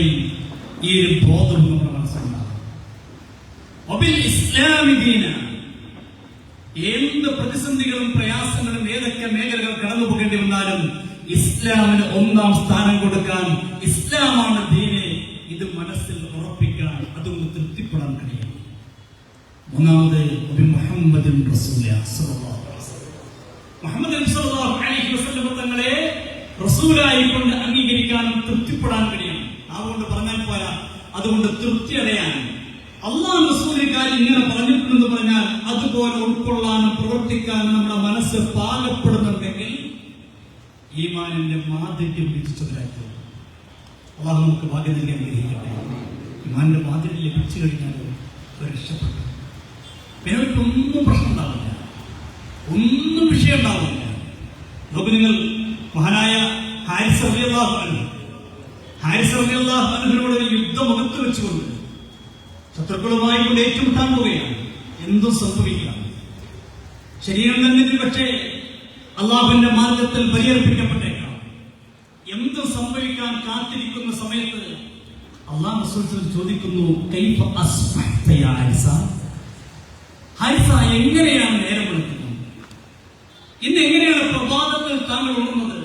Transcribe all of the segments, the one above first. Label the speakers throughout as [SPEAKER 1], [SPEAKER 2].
[SPEAKER 1] ചിന്തയും ഈ ഒരു ബോധവും നമ്മുടെ മനസ്സിലുണ്ടാകും. എന്ത് പ്രതിസന്ധികളും പ്രയാസങ്ങളും ഏതൊക്കെ മേഖലകൾ കടന്നു പോകേണ്ടി വന്നാലും ഇസ്ലാമിന് ഒന്നാം സ്ഥാനം കൊടുക്കാൻ, ഇസ്ലാമാണ് ദീന്, ഇത് മനസ്സിൽ ഉറപ്പിക്കാൻ, അതൊന്ന് തൃപ്തിപ്പെടാൻ കഴിയും. മൂന്നാമത് മുഹമ്മദ് തങ്ങളെ റസൂലായി കൊണ്ട് അംഗീകരിക്കാനും തൃപ്തിപ്പെടാൻ കഴിയും. അതുകൊണ്ട് പറഞ്ഞാൽ പോരാ, അതുകൊണ്ട് തൃപ്തി അടയാൻ അല്ലാഹു റസൂലിന്റെ കാര്യം ഇങ്ങനെ പറഞ്ഞിട്ടുണ്ടെന്ന് പറഞ്ഞാൽ അതുപോലെ ഉൾക്കൊള്ളാനും പ്രവർത്തിക്കാനും നമ്മുടെ മനസ്സ് പാകപ്പെടുന്നുണ്ടെങ്കിൽ ഈമാനിന്റെ മാധുര്യം ലഭിച്ചവരായിട്ട് അല്ലാഹു നമുക്ക് ഭാഗ്യം നൽകി അനുഗ്രഹിക്കട്ടെ. ഈമാനിന്റെ മാധുര്യം ലഭിച്ചു കഴിഞ്ഞാൽ രക്ഷപ്പെട്ടു. പിന്നെ ഒന്നും പ്രശ്നം ഉണ്ടാവില്ല, ഒന്നും വിഷയം ഉണ്ടാവില്ല. നോക്ക് നിങ്ങൾ, മഹാനായ ഹാരിസ് റളിയല്ലാഹു അൻഹുവിനോട് ഒരു യുദ്ധം മുഖത്ത് വെച്ചുകൊണ്ട് ശത്രുക്കളുമായി കൊണ്ട് ഏറ്റുമുട്ടാൻ പോവുകയാണ്. എന്തും സംഭവിക്കാം. ശരീരം തന്നെ പക്ഷേ അള്ളാഹുവിന്റെ മാർഗത്തിൽ ബലിയർപ്പിക്കപ്പെട്ടേക്കാം. എന്തും സംഭവിക്കാൻ കാത്തിരിക്കുന്ന സമയത്ത് അള്ളാഹു റസൂൽ ചോദിക്കുന്നു, കൈഫ അസ്ബഹ്ത യാ ഹാരിസ, ഹാരിസ എങ്ങനെയാണ് നേരം വെളുക്കുന്നത്, ഇന്ന് എങ്ങനെയാണ് പ്രഭാതത്തിൽ താങ്കൾ ഉണർന്നത്?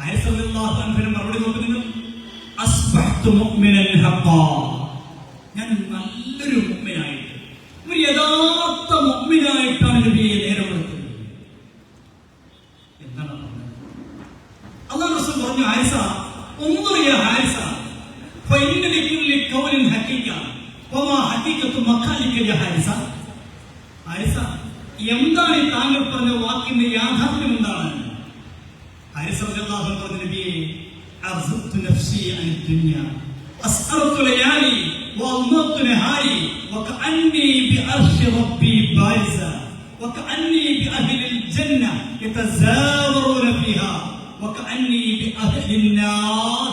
[SPEAKER 1] ഹാരിസ് റളിയല്ലാഹു അൻഹു മറുപടി നോക്കുന്നു, അസ്ബഹ്തു മുഅ്മിനൻ ഹഖ്ഖാ, ഞാൻ നല്ലൊരു മുഅ്മിനായിട്ട്, ഒരു യഥാർത്ഥ മുഅ്മിനായിട്ടാണ് നബിയെ നേരം വെളുക്കുന്നത്. എന്താണ് പറഞ്ഞത്? അല്ലാഹു റസൂൽ പറഞ്ഞു, ഹാരിസ ഉൻദുർ യാ ഹാരിസ ഫഇന്ന ലികുല്ലി ഖൗലിൻ ഹഖീഖ വമാ ഹഖീഖത്തു മഖാലിക യാ ഹാരിസ. ഹാരിസ, എന്താണ് ഈ താങ്കൾ പറഞ്ഞ വാക്കിന്റെ യാഥാർത്ഥ്യം എന്താണ്? ഹാരിസ് റളിയല്ലാഹു അൻഹു പറഞ്ഞു, നബിയെ അർസത്തു നഫ്സി അനിദ് ദുനിയ അസ്അറത്തു ലയാലി വഅൽമത്തു നഹാരി വകഅന്നി ബിഅർശി റബ്ബി ബാരിസ വകഅന്നി ബിഅഹ്ലിൽ ജന്ന യതസാവറൂന ഫീഹാ വകഅന്നി ബിഅഹ്ലിൻ നാർ.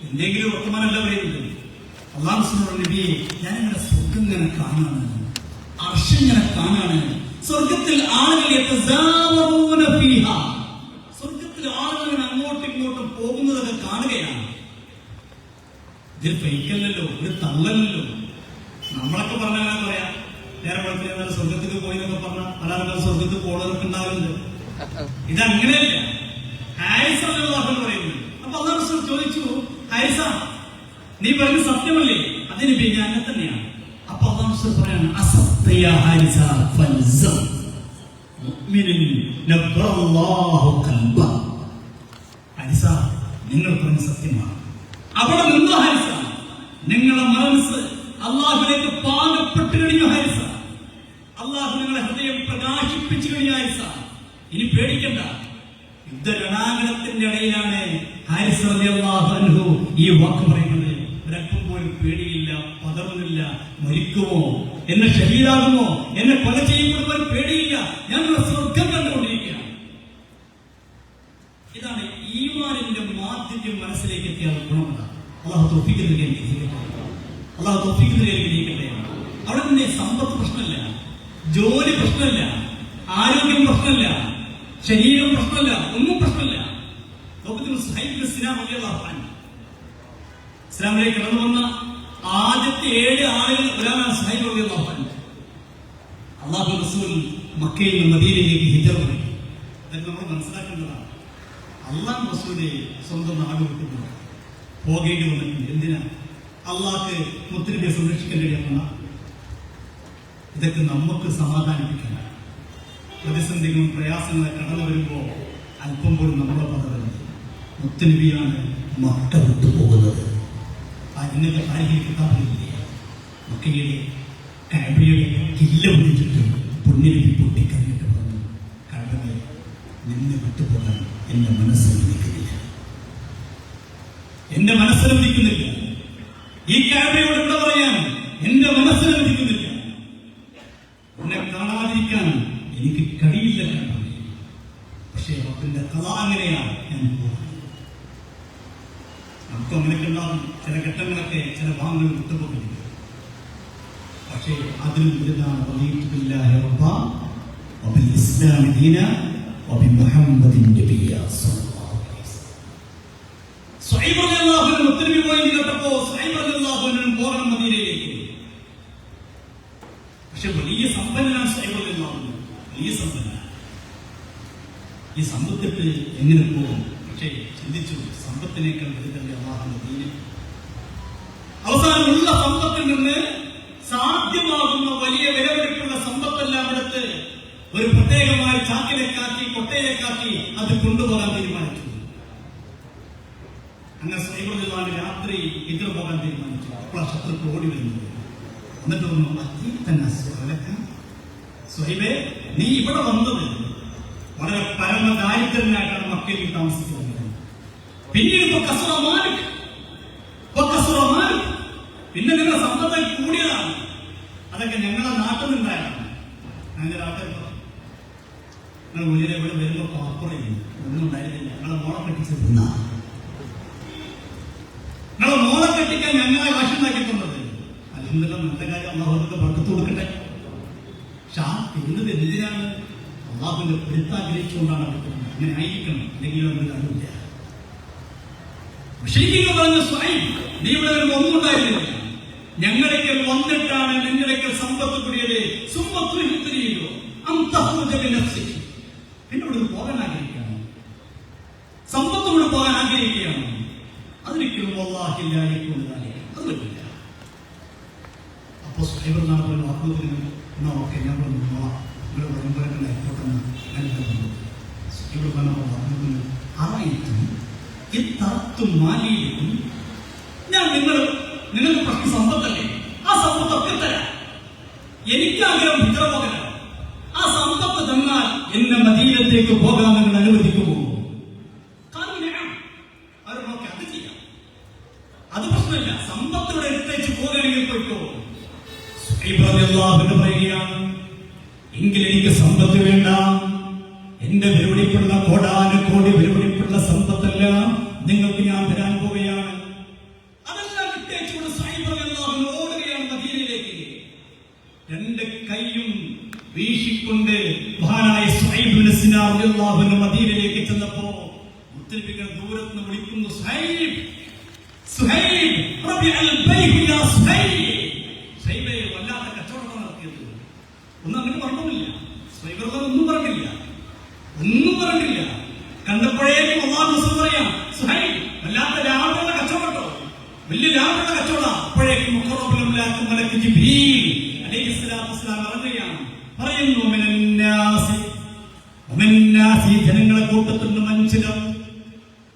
[SPEAKER 1] എന്തെങ്കിലും വർത്തമാനമല്ല പറയുന്നത്. അല്ലാഹു സുബ്ഹാനഹു നബിയെ, ഞാൻ ഇങ്ങനെ സ്വർഗ്ഗം ഇങ്ങനെ കാണാണ്, അർശ് ഇങ്ങനെ കാണാണ്, സ്വർഗത്തിൽ ആളുകൾ യതസാവറൂന ഫീഹാ, സ്വർഗത്തിൽ ആളുകൾ അങ്ങോട്ടും ഇങ്ങോട്ടും പോകുന്നതൊക്കെ കാണുകയാണ്. ഇതിൽ ഫെയ്ക്കല്ലല്ലോ, ഒരു തള്ളല്ലോ. നമ്മളൊക്കെ പറഞ്ഞാൽ പറയാ, നേരെ വളർത്തിയാൽ സ്വർഗത്തിൽ പോയി എന്നൊക്കെ പറഞ്ഞാൽ പല ആളുകൾ സ്വർഗത്തിൽ പോകണതൊക്കെ ഉണ്ടാവുന്നുണ്ട്. ഇതങ്ങനെയല്ല. ഹാരിസ് റളിയല്ലാഹു അൻഹു പറയുന്നത്. അപ്പൊ അല്ലാഹു റസൂൽ ചോദിച്ചു, ഹാരിസ നീ പറയുന്നത് സത്യമല്ലേ? അതിന് ഞാൻ അങ്ങനെ തന്നെയാണ്. അപ്പൊ അല്ലാഹു റസൂൽ പറയാണ്, അസത്ത യാ ഹാരിസ ഫൽസം മുഅ്മിനൻ നബ്ബറല്ലാഹു ഖൽബ. ഹാരിസ, നിങ്ങൾ പറയുന്നത് സത്യമാണ്. അവിടെ നിന്നോ ഹാരിസ, നിങ്ങളുടെ മനസ്സ് അല്ലാഹുവിലേക്ക് പാകപ്പെട്ടു കഴിഞ്ഞു ഹാരിസ. അല്ലാഹു നിങ്ങളുടെ ഹൃദയം പ്രകാശിപ്പിച്ചു കഴിഞ്ഞു ഹാരിസ. ഇനി പേടിക്കണ്ട. യുദ്ധരണാങ്കണത്തിന്റെ ഇടയിലാണ് ഹാരിസ് റളിയല്ലാഹു അൻഹു ഈ വാക്ക് പറയുന്നത്. ഒരല്പം പോലും പേടിയില്ല, പതറുന്നില്ല. മരിക്കുമോ, എന്നെ ഷഹീദാകുമോ, എന്നെ കൊല ചെയ്യുമ്പോൾ പേടിയില്ല, ഞാൻ സ്വർഗം കണ്ടുകൊണ്ടിരിക്കുകയാണ്. ഇതാണ് ഈമാനിന്റെ മാധുര്യം മനസ്സിലേക്ക് എത്തിയ ഗുണമാണ്. അല്ലാഹു തൗഫീഖ് നൽകട്ടെ. അല്ലാഹു തൗഫീഖ് നൽകട്ടെ. അവിടെ തന്നെ സമ്പത്ത് പ്രശ്നമല്ല, ജോലി പ്രശ്നമല്ല, ആരോഗ്യം പ്രശ്നമല്ല, ശരീരം പ്രശ്നമല്ല, ഒന്നും പ്രശ്നമല്ല. ഇസ്ലാമിലേക്ക് കടന്നു വന്ന ആദ്യത്തെ 7 ആളുകൾ ഒരാളാണ് സുഹൈബ് റളിയല്ലാഹു അൻഹു. അല്ലാഹു റസൂൽ മക്കയിൽ നിന്ന് മദീനയിലേക്ക് ഹിജ്റ പോയി. അതൊക്കെ നമ്മൾ മനസ്സിലാക്കേണ്ടതാണ്. അല്ലാഹു റസൂലെ സ്വന്തം നാട് വിട്ടു പോകേണ്ടി വന്നിട്ടുണ്ട്. എന്തിനാ? അള്ളാഹ്ക്ക് മുത്തുനബിയെ സംരക്ഷിക്കാൻ കഴിയുന്ന ഇതൊക്കെ നമുക്ക് സമാധാനിപ്പിക്കണം. പ്രതിസന്ധികളും പ്രയാസങ്ങളും കടന്നു വരുമ്പോൾ അല്പം പോലും നമ്മളെ പതറുന്നത്. മുത്തുനബിയാണ് മക്ക വിട്ടുപോകുന്നത്. അതിനൊക്കെ താല്പര്യമില്ല. മക്കയുടെ കഅബയുടെ കില്ല പിടിച്ചിട്ട് പുണ്യനബി പൊട്ടിക്കറിയിട്ട് പറഞ്ഞു, കഅബയെ നിന്നെ വിട്ടുപോകാൻ എന്റെ മനസ്സനുവദിക്കുന്നില്ല, എന്റെ മനസ്സനുവദിക്കുന്നില്ല. ഈ കഅബയോട് ഇവിടെ പറയാൻ എന്റെ മനസ്സനുവദിക്കുന്നില്ല. എന്നെ കാണാതിരിക്കാൻ എനിക്ക് കഴിയില്ല. പക്ഷേ റബ്ബിന്റെ ഖളാ അങ്ങനെയാണ്. ഞാൻ പോകുന്നത്. നമുക്ക് അങ്ങനെയൊക്കെ ഉണ്ടാകും. ചില ഘട്ടങ്ങളൊക്കെ ചില ഭാഗങ്ങൾ വിട്ടുപോകുന്നുണ്ട്. പക്ഷേ അതിനും വലുതാണ് റളീതു ബില്ലാഹി റബ്ബ വബിൽ ഇസ്ലാമി ദീന വബി മുഹമ്മദിൻ നബിയ്യ സല്ലല്ലാഹു അലൈഹി വസല്ലം. സുഹൈബ് റളിയല്ലാഹു അൻഹു മുത്തനബി പോയി കേട്ടപ്പോൾ സുഹൈബ് റളിയല്ലാഹു അൻഹു പോകണം മദീനയിലേക്ക്. പക്ഷെ വലിയ സമ്പന്നനാണ് സുഹൈബ് റളിയല്ലാഹു അൻഹു, വലിയ സമ്പന്നനാണ്. ഈ സമ്പത്തിട്ട് എങ്ങനെ പോകും? പക്ഷേ ചിന്തിച്ചു, സമ്പത്തിനേക്കാൾ വലുതല്ലേ അല്ലാഹുവിന്റെ ദീൻ. അവസാനമുള്ള സമ്പത്തിൽ നിന്ന് സാധ്യമാകുന്ന വലിയ വിലപിടിപ്പുള്ള സമ്പത്തെല്ലാം എടുത്ത് ഒരു പ്രത്യേകമായ ചാക്കിലേക്കാക്കി കൊട്ടയിലേക്കാക്കി അത് കൊണ്ടുപോകാൻ തീരുമാനിച്ചു. അങ്ങനെ സുഹൈബ് റളിയല്ലാഹു അൻഹു രാത്രി ഹിജ്റ പോകാൻ തീരുമാനിച്ചു. അപ്പോൾ ശത്രുക്കൾ ഓടി വരുന്നത്. എന്നിട്ട് സുഹൈബേ, നീ ഇവിടെ വന്നത് വളരെ പരമദാരിദ്രനായിട്ടാണ് മക്കയിൽ താമസിക്കുന്നത്. പിന്നീട് പിന്നെ നിങ്ങളുടെ സമ്പത്ത് കൂടിയതാണ്. അതൊക്കെ ഞങ്ങളെ നാട്ടിൽ നിന്നായിരുന്നു. ഞങ്ങളുടെ നാട്ടിൽ നിങ്ങൾ ഉള്ളിലെ ഇവിടെ വരുമ്പോ പാപ്പറയും ഒന്നും ഉണ്ടായിരുന്നില്ല. ഞങ്ങളെ മോളെ കെട്ടിച്ചിരുന്ന നിങ്ങളെ മോളെ കെട്ടിക്കാൻ ഞങ്ങളെ വാശുണ്ടാക്കി തന്നത്. അൽഹംദുലില്ലാഹ്, നല്ല കാര്യം, അല്ലാഹുവിന്റെ ബർക്കത്ത് കൊടുക്കട്ടെ. പക്ഷെ ആ ചെയ്യുന്നത് എന്തിനാണ്? അല്ലാഹുവിന്റെ പൊരുത്താഗ്രഹിച്ചുകൊണ്ടാണ് എടുക്കുന്നത്. അങ്ങനെ ആയിരിക്കണം, അല്ലെങ്കിൽ അതിന് അറിയില്ല. മുശ്രിക്കുകൾ പറഞ്ഞു, സുഹൈബ്, നീ ഇവിടെ വരുമ്പോൾ ഒന്നും ഉണ്ടായിരുന്നില്ല. ഞങ്ങളേക്ക് വന്നിട്ടാണ് നിങ്ങളേക്ക് സമ്പത്ത് കൂടിയത്. എന്നോട് പോകാൻ ആഗ്രഹിക്കുകയാണ്, സമ്പത്തോട് പോകാൻ ആഗ്രഹിക്കുകയാണ്. അതിനൊരിക്കലും വല്ലാഹില്ല, അത് പറ്റില്ല. അപ്പോ സുഹൈബ് നാളെ വാക്കുകൾ എന്നാ ഓക്കെ, ഞാൻ നോളാം, നിങ്ങൾ വരുമ്പോഴേക്കുള്ള എയർപോർട്ടെന്ന് മാലിയിലും ഞാൻ നിങ്ങൾക്ക് പ്രശ്ന സമ്പത്തല്ലേ, ആ സമ്പത്തൊക്കെ തരാം. എനിക്കാഗ്രഹം ഹിജ്റ പോകാനാണ്. ആ സമ്പത്ത് തന്നാൽ എന്നെ മദീനത്തേക്ക് പോകാൻ നിങ്ങൾ അനുവദിക്കുമോ? അവരൊക്കെ അത് ചെയ്യാം, അത് പ്രശ്നമില്ല. സമ്പത്തോടെ എടുത്തേച്ച് പോകണമെങ്കിൽ പോയിക്കോ. സുഹൈബ് റളിയല്ലാഹു അൻഹു പറയുകയാണ്, എങ്കിൽ എനിക്ക് സമ്പത്ത് വേണ്ട. എന്റെ വിലപിടിപ്പുള്ള കോടാനുകോടി വിലപിടിപ്പുള്ള സമ്പത്തെല്ലാം നിങ്ങൾക്ക് ഞാൻ തരാൻ പോവുകയാണ്. അതെല്ലാം വിട്ടേച്ചുകൊണ്ട് സുഹൈബ് റളിയല്ലാഹു അൻഹു ഓടുകയാണ് മദീനയിലേക്ക്. രണ്ട് കൈയും വീശിക്കൊണ്ട് മഹാനായ സുഹൈബ് ഇബ്നു സിനാൻ റളിയല്ലാഹു അൻഹു മദീനയിലേക്ക് ചെന്നപ്പോ മുത്തനബികൾ ദൂരത്ത് നിന്ന് വിളിക്കുന്നു, സുഹൈബ്, സുഹൈബ്, റബിഅൽ ബൈഹു യാ സുഹൈബ്. സുഹൈബേ, വല്ലാത്ത കച്ചവടം നടത്തിയത്. ഒന്നും അങ്ങോട്ട് പറഞ്ഞില്ല. സുഹൈബ് ഒന്നും പറഞ്ഞില്ല, ഒന്നും പറഞ്ഞില്ല. കണ്ടപ്പോഴേക്കും അല്ലാഹു പറയാം, സുഹൈബ്, വല്ലാത്ത ലാഭമുള്ള കച്ചവടം, വലിയ ലാഭമുള്ള കച്ചവടം. അപ്പോഴേക്കും മുഖറബുൽ അംലാക്ക് മലക്ക് ജിബ്രീൽ അലൈഹിസ്സലാത്തു വസ്സലാം ഇറങ്ങുകയാണ്. പറയുന്നു, മിനന്നാസി, ജനങ്ങളെ കൂട്ടത്തിൽ മനുഷ്യരും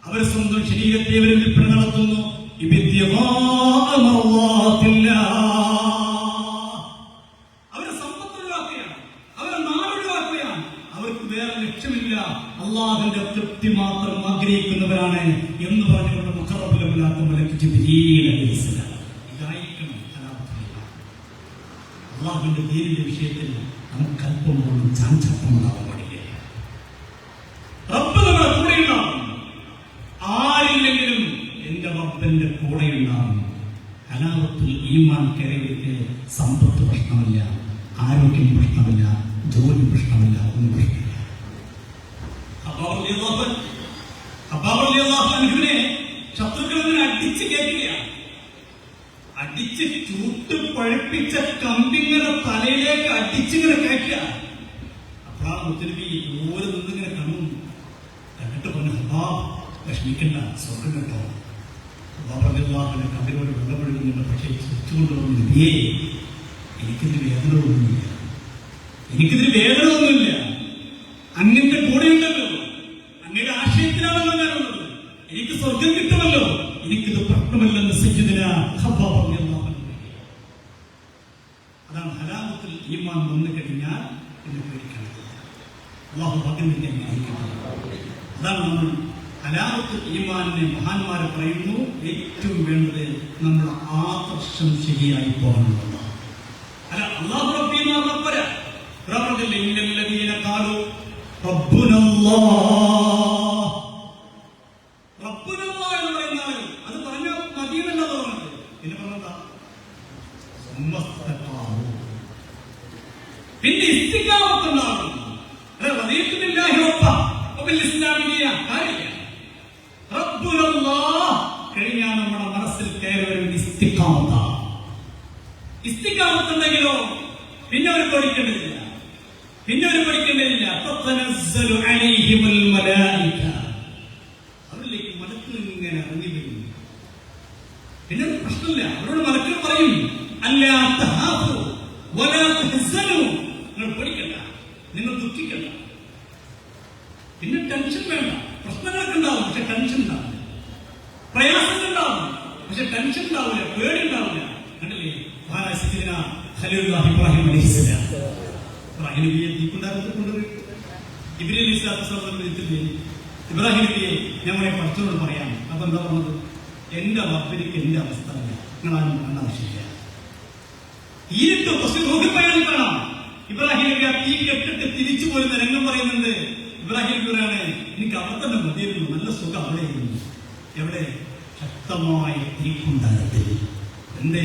[SPEAKER 1] അവർ സ്വന്തം ശരീരത്തെ അവർ വിൽപ്പന നടത്തുന്നു. അവരെ സമ്പത്ത് ഒഴിവാക്കുകയാണ്, അവരെ നാടൊഴിവാക്കുകയാണ്. അവർക്ക് വേറെ ലക്ഷ്യമില്ല, അള്ളാഹുവിന്റെ തൃപ്തി മാത്രം ആഗ്രഹിക്കുന്നവരാണ് എന്ന് പറഞ്ഞുകൊണ്ട് മുഖറബുൽ അംലാക്ക് മലക്ക് ജിബ്രീൽ അലൈഹിസ്സലാം. ഇതായിരിക്കണം അള്ളാഹുവിന്റെ ദീനിന്റെ വിഷയത്തിൽ നമുക്ക് അല്പം പോലും ചാഞ്ചാട്ടമുണ്ടാവാൻ പാടില്ല. റബ്ബ് നമ്മുടെ കൂടെയുണ്ടാവും. ആരില്ലെങ്കിലും എന്റെ റബ്ബിന്റെ കൂടെയുണ്ടാവും. ഹലാവത്തുൽ ഈമാൻ കയറിയിട്ട് സമ്പത്ത് പ്രശ്നമില്ല, ആരോഗ്യം പ്രശ്നമില്ല, ജോലി പ്രശ്നമില്ല, ഒന്നും പ്രശ്നമില്ല. അബ്ബാഹുവിനെ ശത്രുക്കൾ അടിച്ച് കയറ്റുകയാണ്. അടിച്ച് ചൂട്ട് പഴുപ്പിച്ച കമ്പിങ്ങനെ തലയിലേക്ക് അടിച്ചിങ്ങനെ കയറ്റുക. അപ്പോഴാ മുത്തനബി ഓരോ നിന്നിങ്ങനെ കണ്ടിട്ട് പറഞ്ഞു, അബ്ബാബ്, വിഷമിക്കണ്ട, സ്വർഗം കേട്ടോ. അബ്ബാബിന്റെ കമ്പിനോട് വെള്ളമൊഴുകുന്നുണ്ട്. പക്ഷേ ചുറ്റുകൊണ്ട് പറഞ്ഞു, നബിയേ, എനിക്കിതിന് വേദന ഒന്നുമില്ല, എനിക്കിതിന് വേദന ഒന്നുമില്ല. അങ്ങന്റെ കൂടെയുണ്ടല്ലോ, അങ്ങയുടെ ആശയത്തിലാണല്ലോ ഞാനുള്ളത്. എനിക്ക് സ്വർഗം കിട്ടുമല്ലോ, എനിക്കിത് പ്രശ്നമല്ലെന്ന് സയ്യിദുന ഖബ്ബാബ് റളിയല്ലാഹു അൻഹു. അതാണ് ഹലാവത്തുൽ ഈമാൻ വന്നു കഴിഞ്ഞാൽ പിന്നെ പേടിക്കാനില്ല. അല്ലാഹു ഭാഗ്യം നൽകി അനുഗ്രഹിക്കട്ടെ. അതാണ് നമ്മൾ ഹലാവത്തുൽ ഈമാനിനെ മഹാന്മാരെ പറയുന്നു, ഏറ്റവും വേണ്ടത് നമ്മുടെ ആദർശം ശരിയായി പോകണമെന്നുള്ളതാണ്. അല്ല, അല്ലാഹു റബ്ബി എന്ന് പറഞ്ഞാൽ പോരാ. പറഞ്ഞില്ലേ, ഇന്നല്ലദീന ഖാലു റബ്ബുനല്ലാഹ്. പിന്നെ ഇസ്തിഖാമത്തുണ്ടാകും. റബ്ബുനല്ലാഹ് ഇസ്തിഖാമത്ത് ഉണ്ടെങ്കിലോ പിന്നെ അവർ പഠിക്കേണ്ടതില്ല. തതനസ്സലു അലൈഹിമുൽ മലായിക, അവരിലേക്ക് മലക്കുകൾ ഇങ്ങനെ ഇറങ്ങി വരും. പിന്നെ പ്രശ്നമില്ല, അവരോട് മലക്കുകൾ പറയും അല്ലാ തഹാഫു വലാ തഹ്സനു, നിങ്ങൾ പഠിക്കണ്ട, നിങ്ങൾ ദുഃഖിക്കണ്ട. പിന്നെ ടെൻഷൻ വേണ്ട. പ്രശ്നങ്ങളൊക്കെ ഉണ്ടാവും, പക്ഷെ ടെൻഷൻ ഉണ്ടാവില്ല. പ്രയാസങ്ങൾ ഉണ്ടാവും, പക്ഷെ ടെൻഷൻ ഉണ്ടാവില്ല, പേടി ഉണ്ടാവില്ല. കണ്ടില്ലേ ഖലീലുല്ലാഹി ഇബ്രാഹിം അലൈഹിസ്സലാം, ഇബ്രാഹിം നബിയെ കൊണ്ടുവരും. ഇബ്രാഹിം അലൈഹിസ്സലാം ഇബ്രാഹിം നബിയെ ഞങ്ങളെ പഠിച്ചോട് പറയാം. അപ്പൊ എന്താ പറഞ്ഞത്? എന്റെ ഭക്തർക്ക് എന്റെ അവസ്ഥ നിങ്ങളാരും കാണാൻ ആവശ്യമില്ല. ഈരിട്ട് കാണാം. ഇബ്രാഹിം നബി ആ തീ കെട്ടിട്ട് തിരിച്ചു പോരുന്ന രംഗം പറയുന്നുണ്ട്. ഇബ്രാഹിം നബിയാണ് എനിക്ക് അവിടെ തന്നെ മതിയായിരുന്നു, നല്ല സുഖം അവിടെയായിരുന്നു. എവിടെ? ശക്തമായ തീക്കുണ്ടാകത്തിൽ. എന്റെ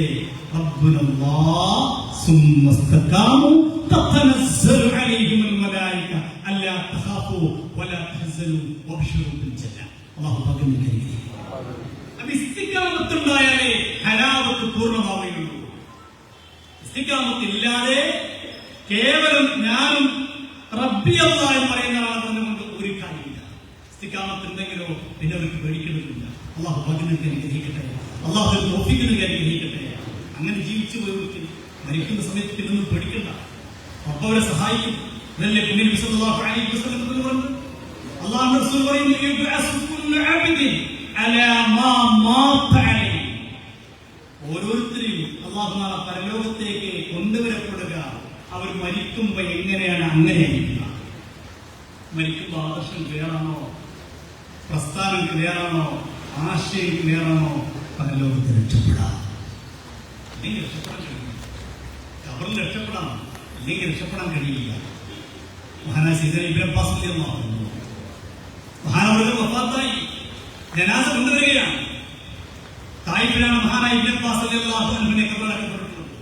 [SPEAKER 1] ഇസ്തിഖാമത്തുണ്ടായാലേ ഹലാവത്ത് പൂർണ്ണമാവുകയുള്ളൂ. ഇസ്തിഖാമത്തില്ലാതെ കേവലം ഞാനും റബ്ബി അല്ലാഹ് എന്ന് പറയുന്ന ആളെ കൊണ്ട് ഒരു കാര്യമില്ല. ഇസ്തിഖാമത്തുണ്ടെങ്കിലോ പിന്നെ അവർക്ക് പേടിക്കേണ്ടതില്ല. അള്ളാഹു ഭാഗ്യം അനുഗ്രഹിക്കട്ടെ, അള്ളാഹു തൗഫീഖ് അനുഗ്രഹിക്കട്ടെ. അങ്ങനെ ജീവിച്ചു പോയവർക്ക് മരിക്കുന്ന സമയത്ത് പിന്നൊന്നും പേടിക്കണ്ട, അപ്പൊ അവരെ സഹായിക്കും. ഇതല്ലേ പുണ്യ നബി സല്ലല്ലാഹു അലൈഹി വസല്ലം പറഞ്ഞു, അല്ലാഹു റസൂൽ പറയുന്നു യുബ്അസു കുല്ലു അബ്ദിൻ അലാ മാ മാത അലൈഹി. ഓരോരുത്തരെയും അല്ലാഹു തആല പരലോകത്തേക്ക് കൊണ്ടുവരപ്പെടുക അവർ മരിക്കുമ്പോ എങ്ങനെയാണ് അങ്ങനെയായിരിക്കുക. മരിക്കുമ്പോ ആദർശം ക്ലിയറാണോ, പ്രസ്ഥാനം ക്ലിയറാണോ, ആശയം ക്ലിയറാണോ, പരലോകത്ത് രക്ഷപ്പെടാം. അല്ലെങ്കിൽ രക്ഷപ്പെടാൻ കഴിയില്ല. ഖബറിൽ രക്ഷപ്പെടാം, അല്ലെങ്കിൽ രക്ഷപ്പെടാൻ കഴിയില്ല. മഹാനായ സയ്യിദുനാ ഇബ്നു അബ്ബാസ് റളിയല്ലാഹു അൻഹു മഹാനവറുകൾ വഫാത്തായി, ജനാസ കൊണ്ടുവരികയാണ്. തായിഫിലാണ് മഹാനായ ഇബ്നു അബ്ബാസ് റളിയല്ലാഹു അൻഹുവിനെ ഖബറടക്കപ്പെട്ടിട്ടുള്ളത്.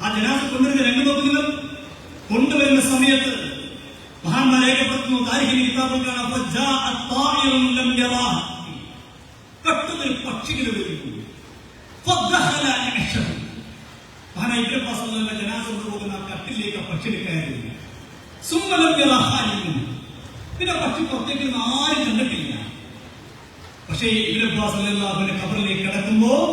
[SPEAKER 1] ആ ജനാസ കൊണ്ടുവരുന്ന രംഗം നോക്കുന്നത്, കൊണ്ടുവരുന്ന സമയത്ത് മഹാന്മാർ രേഖപ്പെടുത്തുന്നു, താരിഖിന്റെ കിതാബിൽ കാണാം, പെട്ടെന്നൊരു പക്ഷികൾ വരുന്നു. മഹാനായ ഇബ്നു അബ്ബാസ് റളിയല്ലാഹു അൻഹു ജനാസ കൊണ്ടുപോകുന്ന കട്ടിലേക്ക് പക്ഷി കയറി. പിന്നെ പക്ഷി പുറത്തേക്ക് ആരും കണ്ടിട്ടില്ല. പക്ഷേ ഇബ്നു അബ്ബാസ് റളിയല്ലാഹു അൻഹു ഖബറിലേക്ക് എത്തുമ്പോൾ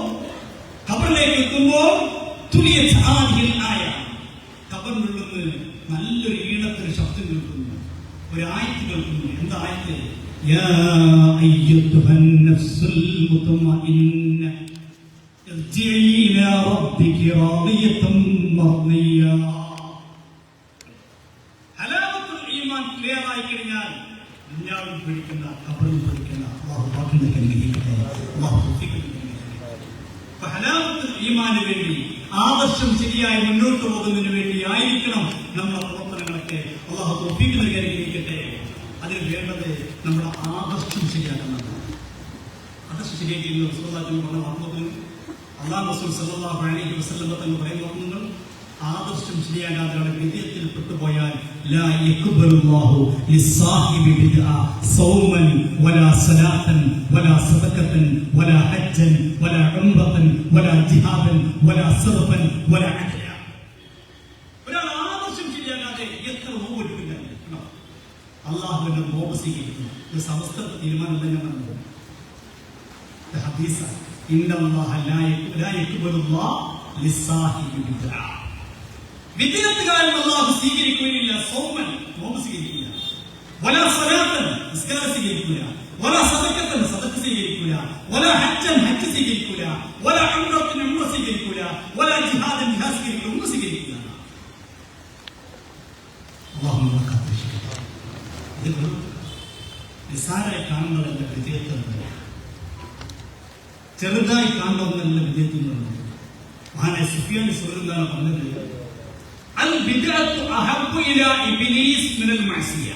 [SPEAKER 1] ഖബറിനുള്ളിൽ നിന്ന് നല്ലൊരു ഈണത്തിന് ശബ്ദം കേൾക്കുന്നു, ഒരു ആയത്ത് കേൾക്കുന്നു. എന്താ ആയത്ത്? യാ അയ്യുഹൻ നഫ്സുൽ മുത്മഇന്ന ഇർജിഇ ഇലാ റബ്ബികി റാദിയതൻ മർദിയ. ഹലാവത്തുൽ ഈമാൻ ക്ലിയർ ആയി കഴിഞ്ഞാൽ ദുനിയാവിൽ പഠിക്കുന്ന, ഖബറിൽ പഠിക്കുന്ന, അല്ലാഹു ഭാഗ്യം അനുഗ്രഹിക്കട്ടെ, അല്ലാഹു തൗഫീഖ് അനുഗ്രഹിക്കട്ടെ. അപ്പോൾ ഹലാവത്തുൽ ഈമാനിന് വേണ്ടി, ആദർശം ശരിയായി മുന്നോട്ട് പോകുന്നതിന് വേണ്ടി ആയിരിക്കണം നമ്മുടെ പ്രവർത്തനങ്ങളൊക്കെ. അല്ലാഹു തൗഫീഖ് അനുഗ്രഹിക്കട്ടെ. അതിന് വേണ്ടത് നമ്മുടെ ആദർശം ശരിയാക്കുന്നതാണ്. ആദർശം ശരിയാക്കിയിരുന്നു റസൂലുള്ളാഹി പറഞ്ഞ വാക്കുകൾ അല്ലാഹു റസൂൽ സല്ലല്ലാഹു അലൈഹി വസല്ലം തങ്ങൾ പറയുന്നു, ആദർശം ശരിയാകാതെ വിദ്യത്തിൽ പെട്ടുപോയാൽ ലാ യഖ്ബലുല്ലാഹു ലിസ്സാഹിബി ബിദ്അ സൗമൻ വലാ സലാത്തൻ വലാ സദഖത്തൻ വലാ ഹജ്ജൻ വലാ ഉംറത്തൻ വലാ ജിഹാദൻ വലാ സർഫൻ വലാ അജ്ല. ഒരാൾ ആദർശം ശരിയാകാതെ എത്ര നോമ്പ് എടുക്കില്ല. അള്ളാഹുവിന്റെ നോമ്പ് സ്വീകരിക്കുന്നു. ഒരു സമസ്ത തീരുമാനം തന്നെ പറഞ്ഞു. ഹദീസാണ്, ഇന്നല്ലാഹ ലാ യഖ്ബലുല്ലാഹു ലിസ്സാഹിബി ബിദ്അ. വിദ്യാർത്ഥികാരൻ അല്ലാഹു സ്വീകരിക്കുകയില്ല. സൗമൻ നോമ്പ് സ്വീകരിക്കില്ല, വലാ സലാത്തൻ നിസ്കാരം സ്വീകരിക്കില്ല, വലാ സദഖത്തൻ സദഖ സ്വീകരിക്കില്ല, വലാ ഹജ്ജൻ ഹജ്ജ് സ്വീകരിക്കില്ല, വലാ ഉംറത്തൻ ഉംറ സ്വീകരിക്കില്ല, വലാ ജിഹാദൻ ജിഹാദ് സ്വീകരിക്കില്ല, ഒന്നും സ്വീകരിക്കില്ല. അല്ലാഹു നമ്മളെ കാത്തിരക്ഷിക്കട്ടെ. ഇത് നിസ്സാരമായി കാണുന്നതല്ല വിജയത്വം, ചെറുതായി കാണുന്നതല്ല വിജയത്വം. മഹാനായ സുഫിയാൻ സൗരിയാണ് പറഞ്ഞത്, അൽ ബിദ്അത്തു അഹബ്ബു ഇലാ ഇബ്ലീസ് മിനൽ മഅസിയ.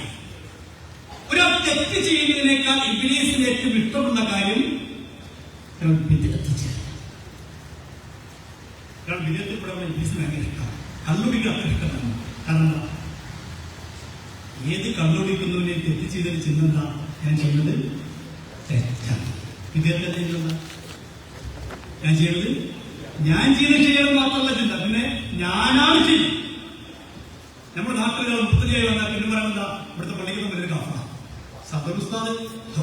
[SPEAKER 1] ഒരു തെറ്റ് ചെയ്യുന്നതിനേക്കാൾ ഇബ്ലീസിന് ഏറ്റവും ഇഷ്ടമുള്ള കാര്യം ബിദ്അത്ത് ചെയ്യുക. ബിദ്അത്തിൽപ്പെടുന്ന ഇബ്ലീസിന് ഭയങ്കര ഇഷ്ടമാണ്. കള്ളുടിക്ക് അത്ര ഇഷ്ടമാണ്. കാരണം ഏത് കള്ളുടിക്കുന്നവനെ തെറ്റ് ചെയ്തതിന് ചിന്ത ഞാൻ ചെയ്യുന്നത് തെറ്റാണ്. ബിദ്അത്ത് ചെയ്യുന്നത് ഞാൻ ചെയ്യണത് ചെയ്യണം മാത്രമല്ല ചിന്ത, പിന്നെ ഞാനാണ് ചെയ്യും. നമ്മുടെ നാട്ടുകാർ മുപ്പത്തിയായി വന്നാൽ പിന്നെ പറയുന്നത് ഇവിടുത്തെ പള്ളിക്ക് വലിയൊരു കാഫ സദർ ഉസ്താദ്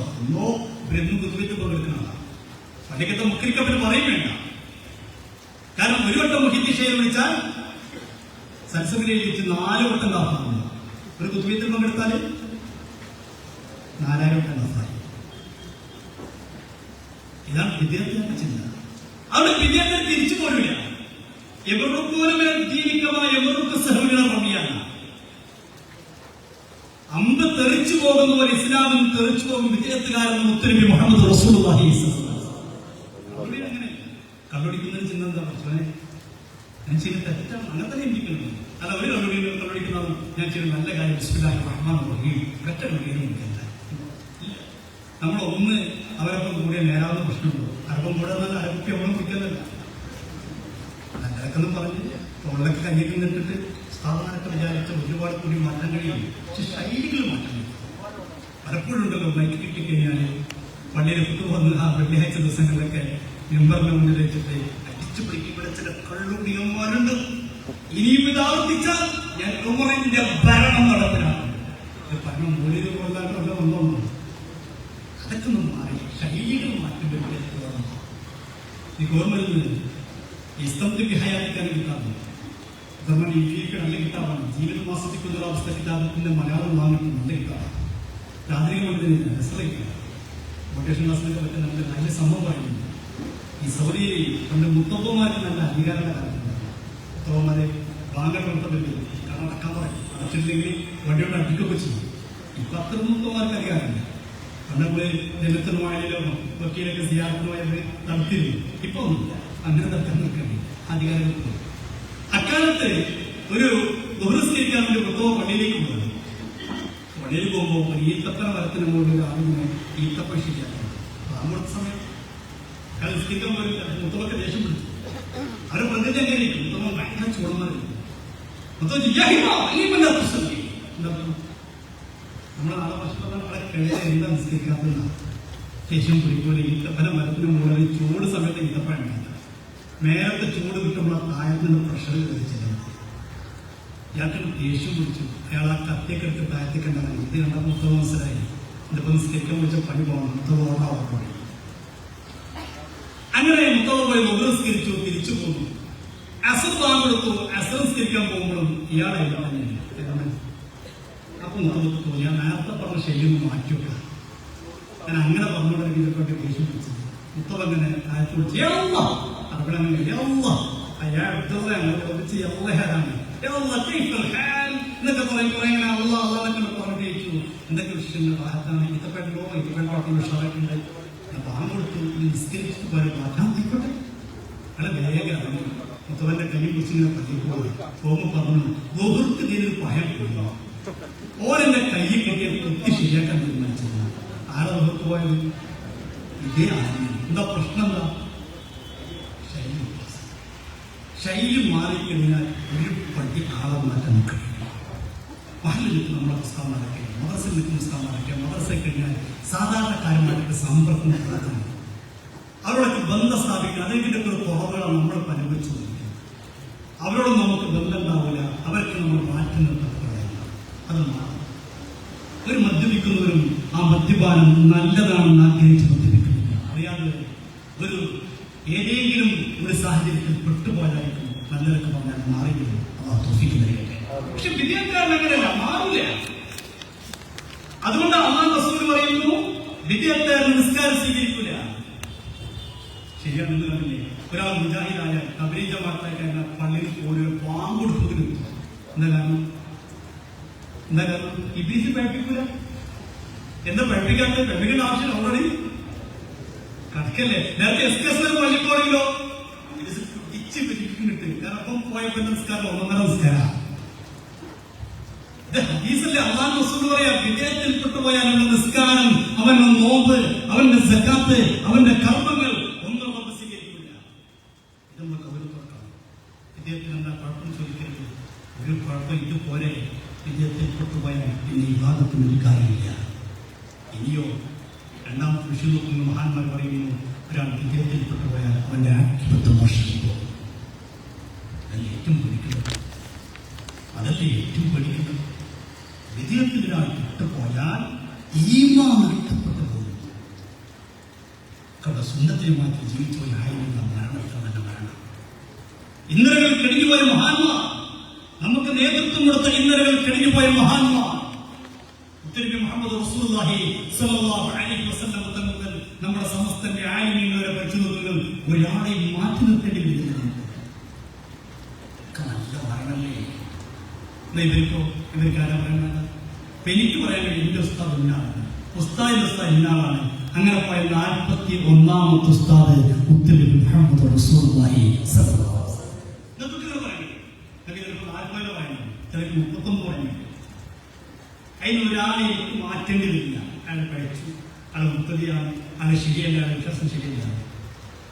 [SPEAKER 1] ഒന്നോ ഇവരെന്നും കുത്തുവെച്ച് പങ്കെടുക്കുന്നതാണ്. പള്ളിക്കത്തെ മുക്കരിക്കപ്പന് പറയും വേണ്ട. കാരണം ഒരു വട്ടം മുഹിത്തി ഷെയർ വിളിച്ചാൽ സരസ്വതിയിൽ വെച്ച് 4 വട്ടം കാഫാണ്. ഒരു കുത്തുവെത്തിൽ പങ്കെടുത്താല് 4000 വട്ടം കാഫായി. ഇതാണ് വിദ്യാർത്ഥികളുടെ ചിന്ത. അവിടെ വിദ്യാർത്ഥി തിരിച്ചു പോരില്ല. അമ്പ് തെറിച്ചു പോകുന്ന പോലെ ഇസ്ലാമിൽ തെറിച്ചു പോകും വിദ്യാർത്ഥികാരൻ മുത്തനബി മുഹമ്മദ് റസൂലുള്ളാഹി അങ്ങനെ കള്ളുടിക്കുന്നതിന് ചിന്ത എന്താ പഠിച്ചോനെ ഞാൻ ചെയ്യുന്ന തെറ്റാണ്, അങ്ങനെ തന്നെ ഇരിക്കുന്നത്. അല്ല ഒരു കള്ളുടിക്കുന്നത് ഞാൻ ചെയ്യുന്ന നല്ല കാര്യം ബിസ്മില്ലാഹിർ റഹ്മാനിർ റഹീം ഒറ്റ കള്ളിയൊന്നും നമ്മളൊന്ന് അവരൊപ്പം കൂടിയ നേരാവുന്ന പ്രശ്നമുണ്ടോ? അരപ്പം കൂടെ അരപ്പി അവളും കുടിക്കുന്നല്ല. നല്ലതൊക്കെ പറഞ്ഞ് തൊള്ളൊക്കെ കഞ്ഞിട്ട് നിന്നിട്ട് സ്ഥാപനമൊക്കെ വിചാരിച്ച ഒരുപാട് കൂടി മാറ്റാൻ കഴിയും. പക്ഷെ ശൈലികൾ മാറ്റാൻ കഴിയും. പലപ്പോഴും ഉണ്ടല്ലോ മൈക്ക് കിട്ടിക്കഴിഞ്ഞാൽ പള്ളിയിൽ വന്ന് ആ വെള്ളിയാഴ്ച ദിവസങ്ങളിലൊക്കെ മെമ്പറിന്റെ മുന്നിൽ വെച്ചിട്ട് അടിച്ചു പിടിക്കുമ്പോൾ ചില കള്ളുടിയന്മാരുണ്ട്. ഇനിയും ഇത് ആവർത്തിച്ചാൽ ഞാൻ ഉമറിന്റെ ഭരണം നടപ്പിലാണ്. ഭരണം മൂല്യം കൊല്ലാനുള്ള ഒന്നുണ്ടോ? അതൊക്കെ ഒന്ന് മാറി ശൈലികൾ മാറ്റുമ്പോൾ ഈ ഗവൺമെന്റിന് ഇസ്തംതിക്ക് ഹയാത്തിക്കാൻ കിട്ടാറുണ്ട്. ധർമ്മം ഇന്ത്യക്ക് നല്ല കിട്ടാറാണ്. ജീവിതം ആസ്വദിക്കുന്ന ഒരു അവസ്ഥ കിട്ടാത്തതിന്റെ മലയാളം വാങ്ങിയിട്ട് നല്ല കിട്ടാറാണ്. രാത്രികളുടെ രസമില്ല. മൊട്ടേഷൻ ക്ലാസ്സിലൊക്കെ പറ്റുന്ന നല്ല സംഭവമായിരുന്നു. ഈ സൗദിയിൽ നമ്മുടെ മുത്തപ്പന്മാർക്ക് നല്ല അധികാരമുള്ള കാര്യമാണ്. മുത്തപ്പന്മാരെ ബാങ്ക് നടത്തത്തില്ല, കാരണം അടക്കാൻ പറയും. അടച്ചിട്ടില്ലെങ്കിൽ വണ്ടിയോട് അടുക്കൊക്കെ ചെയ്യും. ഇപ്പൊ അത്ര മുത്തപ്പന്മാർക്ക് അധികാരമില്ല. പണ്ടൊക്കെ ജനത്തിനുമായാലോ വക്കീലൊക്കെ സിയാറത്തിനുമായൊക്കെ നടത്തിയിരുന്നു. ഇപ്പൊ ഒന്നുമില്ല. അങ്ങനെ തർക്കം നിൽക്കണം അധികാരം. അക്കാലത്ത് ഒരു ബഹുസ്കരിക്കാൻ വേണ്ടി പുസ്തകം പള്ളിയിലേക്ക് പോകുന്നത്. പള്ളിയിൽ പോകുമ്പോൾ ഒരു ഈത്തപ്പന മരത്തിന് മുകളിൽ ആളിങ്ങനെ ഈത്തപ്പ ശരിയാക്കണം. താമസ സമയം സ്കരിക്കാൻ പോലും മുത്തമൊക്കെ ദേഷ്യം പിടിച്ചു. അവരെ പ്രതിജ്ഞ എങ്ങനെയിരിക്കും? മുത്തമ്മ ഭയങ്കര ചൂടന്മാരില്ല. നമ്മുടെ നാളെ ഭക്ഷണങ്ങളെ കഴിയാൻ എന്താ നിസ്കരിക്കാത്തതാണ്. ദേഷ്യം പിടിക്കുമ്പോൾ ഈത്തപ്പന മരത്തിന് മുകളിൽ ചൂട് സമയത്ത് ഈത്തപ്പ ഉണ്ടാക്കുക. നേരത്തെ ചൂട് കിട്ടുമ്പോൾ താഴത്തിന് പ്രഷർ കഴിച്ചില്ല. ഇയാൾക്ക് ദേഷ്യം പിടിച്ചു. അയാൾ ആ കത്തിയൊക്കെ എടുത്ത് താഴത്തേക്ക് ഉണ്ടാകും. ഇത് കണ്ട മുത്തവ മനസ്സിലായി. ഇതിപ്പോ നിസ്കരിക്കാൻ വിളിച്ച പണി പോകണം. മുത്തവ ഓർമ്മ. അങ്ങനെ മുത്തവ പോയി നിസ്കരിച്ചു, തിരിച്ചു പോന്നു. അസർ ബാങ്ക് കൊടുത്തു. അസർ നിസ്കരിക്കാൻ പോകുമ്പോഴും ഇയാളായിട്ട് തന്നെയാണ്. അപ്പൊ മുത്തവക്ക് തോന്നി ഞാൻ നേരത്തെ പറഞ്ഞ ശൈലിയൊന്നും മാറ്റിവെക്ക. ഞാൻ അങ്ങനെ പറഞ്ഞുകൊണ്ടെങ്കിൽ ഇതൊക്കെ ദേഷ്യം പിടിച്ചത്. മുത്തവ അങ്ങനെ ആഴ്ച വിളിച്ചു എന്നൊക്കെ പറയുമ്പോൾ എങ്ങനെ അള്ളാഹ് പറഞ്ഞിട്ടു എന്തൊക്കെ വിഷയങ്ങൾ ഭാഗത്താണ് ഇത്തപ്പെട്ടോ ഇത്തപ്പെട്ടോട്ടുള്ള ഷറക്കുണ്ട്. ബാങ്ക് കൊടുത്തു നിസ്കരിച്ചിട്ട് പോലെ മാറ്റാൻ ആയിക്കോട്ടെ. അയാളെ വേഗം ഇറങ്ങി മുത്തവന്റെ കൈ കുറിച്ചിങ്ങനെ പതിപ്പോയി പോകുമ്പോൾ പറഞ്ഞു ബഹുർക്ക് ഇതിനൊരു ഭയം പോയി. ഓരെന്റെ കയ്യിൽ കിട്ടിയ കുത്തി ശരിയാക്കാൻ തീരുമാനിച്ചത്. ആരെ ബഹുർക്ക് പോയത്? ഇതേ ആദ്യം. എന്താ പ്രശ്നം? എന്താ ശൈലി മാറിക്കഴിഞ്ഞാൽ ഒരു പട്ടി ആളെ മാറ്റാൻ കഴിയും. മഹലിൽ നിൽക്കുന്ന നമ്മുടെ പുസ്തകം നടക്കുക, മദർസയിൽ നിൽക്കുന്ന പുസ്തകം നടക്കുക. മദർസയിൽ കഴിഞ്ഞാൽ സാധാരണക്കാരുമായിട്ട് സമ്പർക്കം നടത്തണം. അവരോടൊക്കെ ബന്ധം സ്ഥാപിക്കണം. അതിൻ്റെ ഒരു കുറവുകളാണ് നമ്മൾ അനുഭവിച്ചുകൊണ്ടിരിക്കുന്നത്. അവരോട് നമുക്ക് ബന്ധം ഉണ്ടാവില്ല. അവർക്ക് നമ്മൾ മാറ്റി നിർത്തപ്പെടുകയാണ്. അത് മാറും. ഒരു മദ്യപിക്കുന്നവരും ആ മദ്യപാനം നല്ലതാണെന്ന് ആഗ്രഹിച്ച് മദ്യപിക്കുന്നില്ല. അറിയാതെ ഒരു ഏതെങ്കിലും ഒരു സാഹചര്യത്തിൽ പെട്ടുപോയായിരിക്കും നല്ലതൊക്കെ പറഞ്ഞാൽ മാറിയിരുന്നു. അതാ തോഫിക്കുന്നതിലേക്ക്. പക്ഷെ വിദ്യാർത്ഥിക്കാരൻ അങ്ങനെയല്ല, മാറില്ല. അതുകൊണ്ട് അല്ലാഹു റസൂൽ പറയുന്നു വിദ്യാർത്ഥിക്കാരൻ നിസ്കാരം സ്വീകരിക്കില്ല. ശരിയാണെന്ന് പറഞ്ഞില്ലേ? ഒരാൾ മുജാഹിദായ തബ്ലീഗ് ജമാഅത്തായ പള്ളിയിൽ പോലും പാമ്പ് കൊടുക്കുന്നതിന് എന്താ കാരണം? ഇബ്ലീസ് പഠിപ്പിക്കൂല. എന്താ പഠിപ്പിക്കാത്ത? പഠിപ്പിക്കേണ്ട ആവശ്യം ഓൾറെഡി കണക്കല്ലേ. നേരത്തെ എസ്കേസിലെ പള്ളിക്കോടെങ്കിലോ ഇച്ച് പിരിക്കുന്നിട്ട് കാരണം പോയപ്പോ നിസ്കാരം 1.5 നിസ്കാരം. ഹദീസല്ലേ അല്ലാഹു റസൂൽ പറയാ വിദേഹത്തിൽപ്പെട്ടു പോയാലുള്ള നിസ്കാരം, അവന്റെ നോമ്പ്, അവന്റെ സക്കാത്ത്, അവന്റെ കർമ്മങ്ങൾ ഒന്നും റബ്ബ് സ്വീകരിക്കില്ല. ഇത് നമുക്ക് ഒരു തുറക്കണം. വിദേഹത്തിന് എന്താ കുഴപ്പം ചോദിക്കരുത്. ഒരു കുഴപ്പം ഇതുപോലെ വിദേഹത്തിൽപ്പെട്ടു പോയാൽ പിന്നെ ഇബാദത്തിന് ഒരു കാര്യമില്ല. ഇനിയോ രണ്ടാമത്തെ വിഷു നോക്കുന്ന മഹാന്മാർ പറയുന്നു, ഒരാൾ വിജയത്തിൽപ്പെട്ടു പോയാൽ അവന്റെ ആത്മബന്ധ മോശം പോകും. അതല്ലേ ഏറ്റവും പഠിക്കുന്നത്, അതല്ലേ ഏറ്റവും പഠിക്കുന്നത്. വിജയത്തിൽ ഒരാൾ വിട്ടുപോയാൽ ഈമാൻ നഷ്ടപ്പെട്ടു പോകും. സുന്നത്തിനെ മാറ്റി ജീവിച്ചുപോയി ആയിരുന്ന മരണത്തിൽ തന്നെ മരണം. ഇന്നലകൾ കഴിഞ്ഞുപോയ മഹാന്മാർ, നമുക്ക് നേതൃത്വം കൊടുത്ത ഇന്നലകൾ കഴിഞ്ഞുപോയ മഹാന്മാർ, മുഹമ്മദ് റസൂലുള്ളാഹി സ്വല്ലല്ലാഹു അലൈഹി വസല്ലം തങ്ങൾ നമ്മുടെ സമസ്തന്റെ ആലിമീങ്ങളെ പഠിച്ചു നോക്കുന്നത് ഒരാളെയും മാറ്റി നിർത്തേണ്ടി വരുന്നത് നല്ല മരണമല്ലേ. ഇവർക്ക് ആരാ പറയുന്നത്? എനിക്ക് പറയാൻ വേണ്ടി എന്റെ ഉസ്താദ് ഇന്നാളാണ്, ഉസ്താദിന്റെ ഉസ്താദ് ഇന്നാളാണ്. അങ്ങനെ പോയ 41ാമത്തെ ഉസ്താദ് മുഹമ്മദ് റസൂലുള്ളാഹി സ്വല്ലല്ലാഹു അലൈഹി വസല്ലം. ഇതൊക്കെ പറയുന്നത് ചിലർക്ക് 40 പറയുന്നത്, ചിലർക്ക് 39 പറയുന്നത്. അതിനൊരാളെ എനിക്ക് മാറ്റേണ്ടി വരില്ല. അയാൾ കഴിച്ചു, അയാൾ മുക്തതയാണ്, അയാൾ ശരിയല്ല, അയാൾ വിശ്വാസം ശരിയല്ല.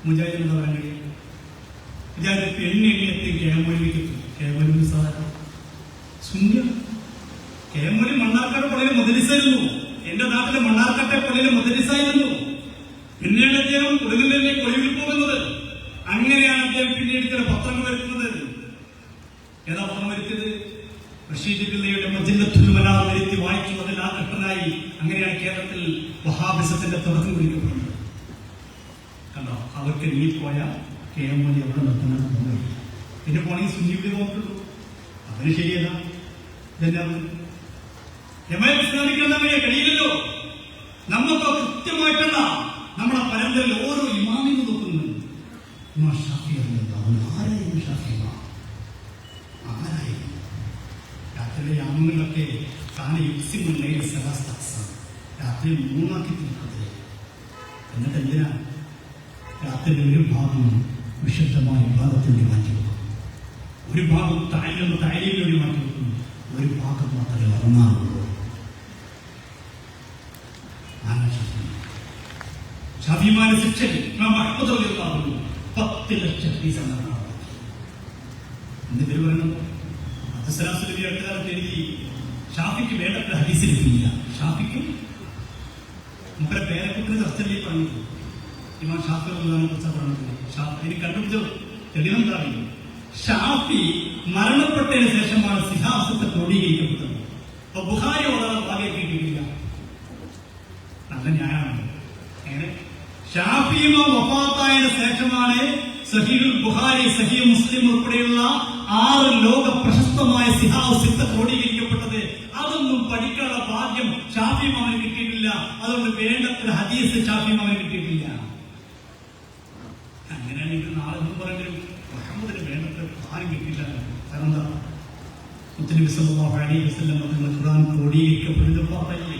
[SPEAKER 1] മുജാഹിദ് എന്താ പറയാൻ കഴിയും? മുജാഹിദ് എണ്ണി കേമൊലി സാധാരണ ശൂന്യ. കേമൊലി മണ്ണാർക്കാട് പള്ളിയിൽ മുദരിസായിരുന്നു. എന്റെ നാട്ടിലെ മണ്ണാർക്കാട്ടെ പള്ളിയിൽ മുദരിസായിരുന്നു. പിന്നീട് അദ്ദേഹം കൊടുങ്ങല്ലൂരിലേക്ക് ഒഴിവിൽ പോകുന്നത്. അങ്ങനെയാണ് അദ്ദേഹം പിന്നീട് ചില പത്രങ്ങൾ വരുത്തുന്നത്. ഏതാ പത്രം വരുത്തിയത്? റഷീദ് പിള്ളയുടെ മജ്ല്ലത്തുൽ മനാർ വരുത്തി വായിക്കുന്നതിൽ ആകൃഷ്ടനായി. അങ്ങനെയാണ് കേരളത്തിൽ വഹാബിസത്തിന്റെ തുടക്കം കുറിക്കപ്പെടുന്നത്. കണ്ടോ, അവർക്ക് നീ പോയ കേമൊലി എവിടെ നിർത്തണം. പിന്നെ പോണെങ്കിൽ സുന്നിയുടെ നോക്കുള്ളൂ. അതിന് ശരിയല്ല. ഇസ്ലാമിക്കുന്ന കഴിയില്ലല്ലോ. നമുക്ക് കൃത്യമായിട്ടുള്ള നമ്മുടെ പരമ്പരയിൽ ഓരോ ഇമാമിനും നോക്കുന്നുണ്ട്. രാത്രിയിലെ യാമങ്ങളിലൊക്കെ രാത്രി 3 തീർക്കത്തില്ലേ. എന്നിട്ട് എന്തിനാ രാത്രിയുടെ ഒരു ഭാഗം വിശുദ്ധമായ വിഭാഗത്തിന് മാറ്റിവെക്കും, ഒരു ഭാഗം തായ്ലയിലൂടെ മാറ്റിവെക്കും, ഒരു ഭാഗം മാത്രമേ ഉറങ്ങാറുള്ളൂ. ഷാഫിമാന്റെ ശിക്ഷ 10 ലക്ഷം ഫീസ് എന്നാണ്. എന്റെ പേര് പറയുന്നത് അബ്ദുസ്സലാം അടുത്തകാലത്ത് എഴുതി, ഷാഫിക്ക് വേണ്ടത്ര ഹദീസ് ലഭിക്കില്ല. ഷാഫിക്ക് മുമ്പേ പേരക്കുട്ടിന് ചർച്ചയിൽ പറഞ്ഞത് ഇമാം ഷാഫി കുറിച്ചാണ് പറഞ്ഞത്. എനിക്ക് കണ്ടുപിടിച്ച തെളിവെന്താറില്ല. ഷാഫി മരണപ്പെട്ടതിന് ശേഷമാണ് സിഹാസത്തെ ക്രോഡീകരിക്കപ്പെട്ടത്. അപ്പൊ ബുഖാരി ഓടാൻ ഭാഗ്യമാക്കിയിട്ടില്ല. നല്ല ന്യായമാണ്. ഷാഫി വഫാത്തായതിനു ശേഷമാണ് സഹീഹുൽ ബുഖാരി, സഹീഹ് മുസ്ലിം ഉൾപ്പെടെയുള്ള 6 ലോക പ്രശസ്തമായ സിഹാസത്തെ ക്രോഡീകരിക്കപ്പെട്ടത്. അതൊന്നും പഠിക്കാനുള്ള ഭാഗ്യം ഷാഫി മാമന് കിട്ടിയിട്ടില്ല. അതുകൊണ്ട് വേണ്ടത്ര ഹദീസ് ഷാഫി മാമന് കിട്ടിയിട്ടില്ല. അങ്ങനെയാണെങ്കിൽ നാളെ ഒന്നും പറയെങ്കിലും മുഹമ്മദിന് വേണ്ടത്ര ആരും കിട്ടിയില്ല. കാരണം എന്താ? മുത്തനബി സല്ലല്ലാഹു അലൈഹി വസല്ലം ഖുർആൻ ക്രോഡീകരിക്കപ്പെടുന്നതല്ലേ.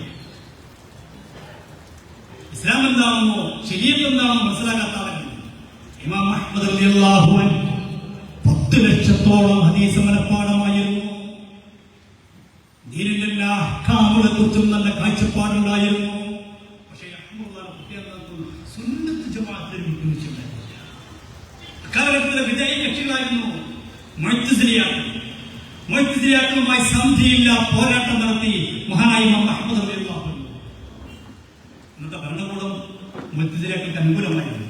[SPEAKER 1] ഇസ്ലാം എന്താണെന്നോ ശരീഅത്ത് എന്താണെന്നോ മനസ്സിലാക്കാത്ത ആളുകൾ. ഇമാം അഹ്മദ് റളിയല്ലാഹു അൻഹു 10 ലക്ഷത്തോളം ഹദീസ് മനഃപ്പാഠമായിരുന്നു. ദീനിന്റെ എല്ലാ അഹ്കാമുകളെ കുറിച്ചും നല്ല കാഴ്ചപ്പാടുണ്ടായിരുന്നു. പക്ഷേ സുന്നത്ത് ജമാഅത്തിന് വിട്ടുവീഴ്ചയുണ്ടായിരുന്നില്ല. അക്കാലഘട്ടത്തിലെ വിജയി കക്ഷികളായിരുന്നു മുഅ്തസിലിയാക്കളുമായി സന്ധിയില്ല പോരാട്ടം നടത്തി മഹാനായ ഇമാം അഹ്മദ് റളിയല്ലാഹു അൻഹു. ഇന്നത്തെ ഭരണകൂടം മുഅ്തസിലിയാക്കൾക്ക് അനുകൂലമായിരുന്നു.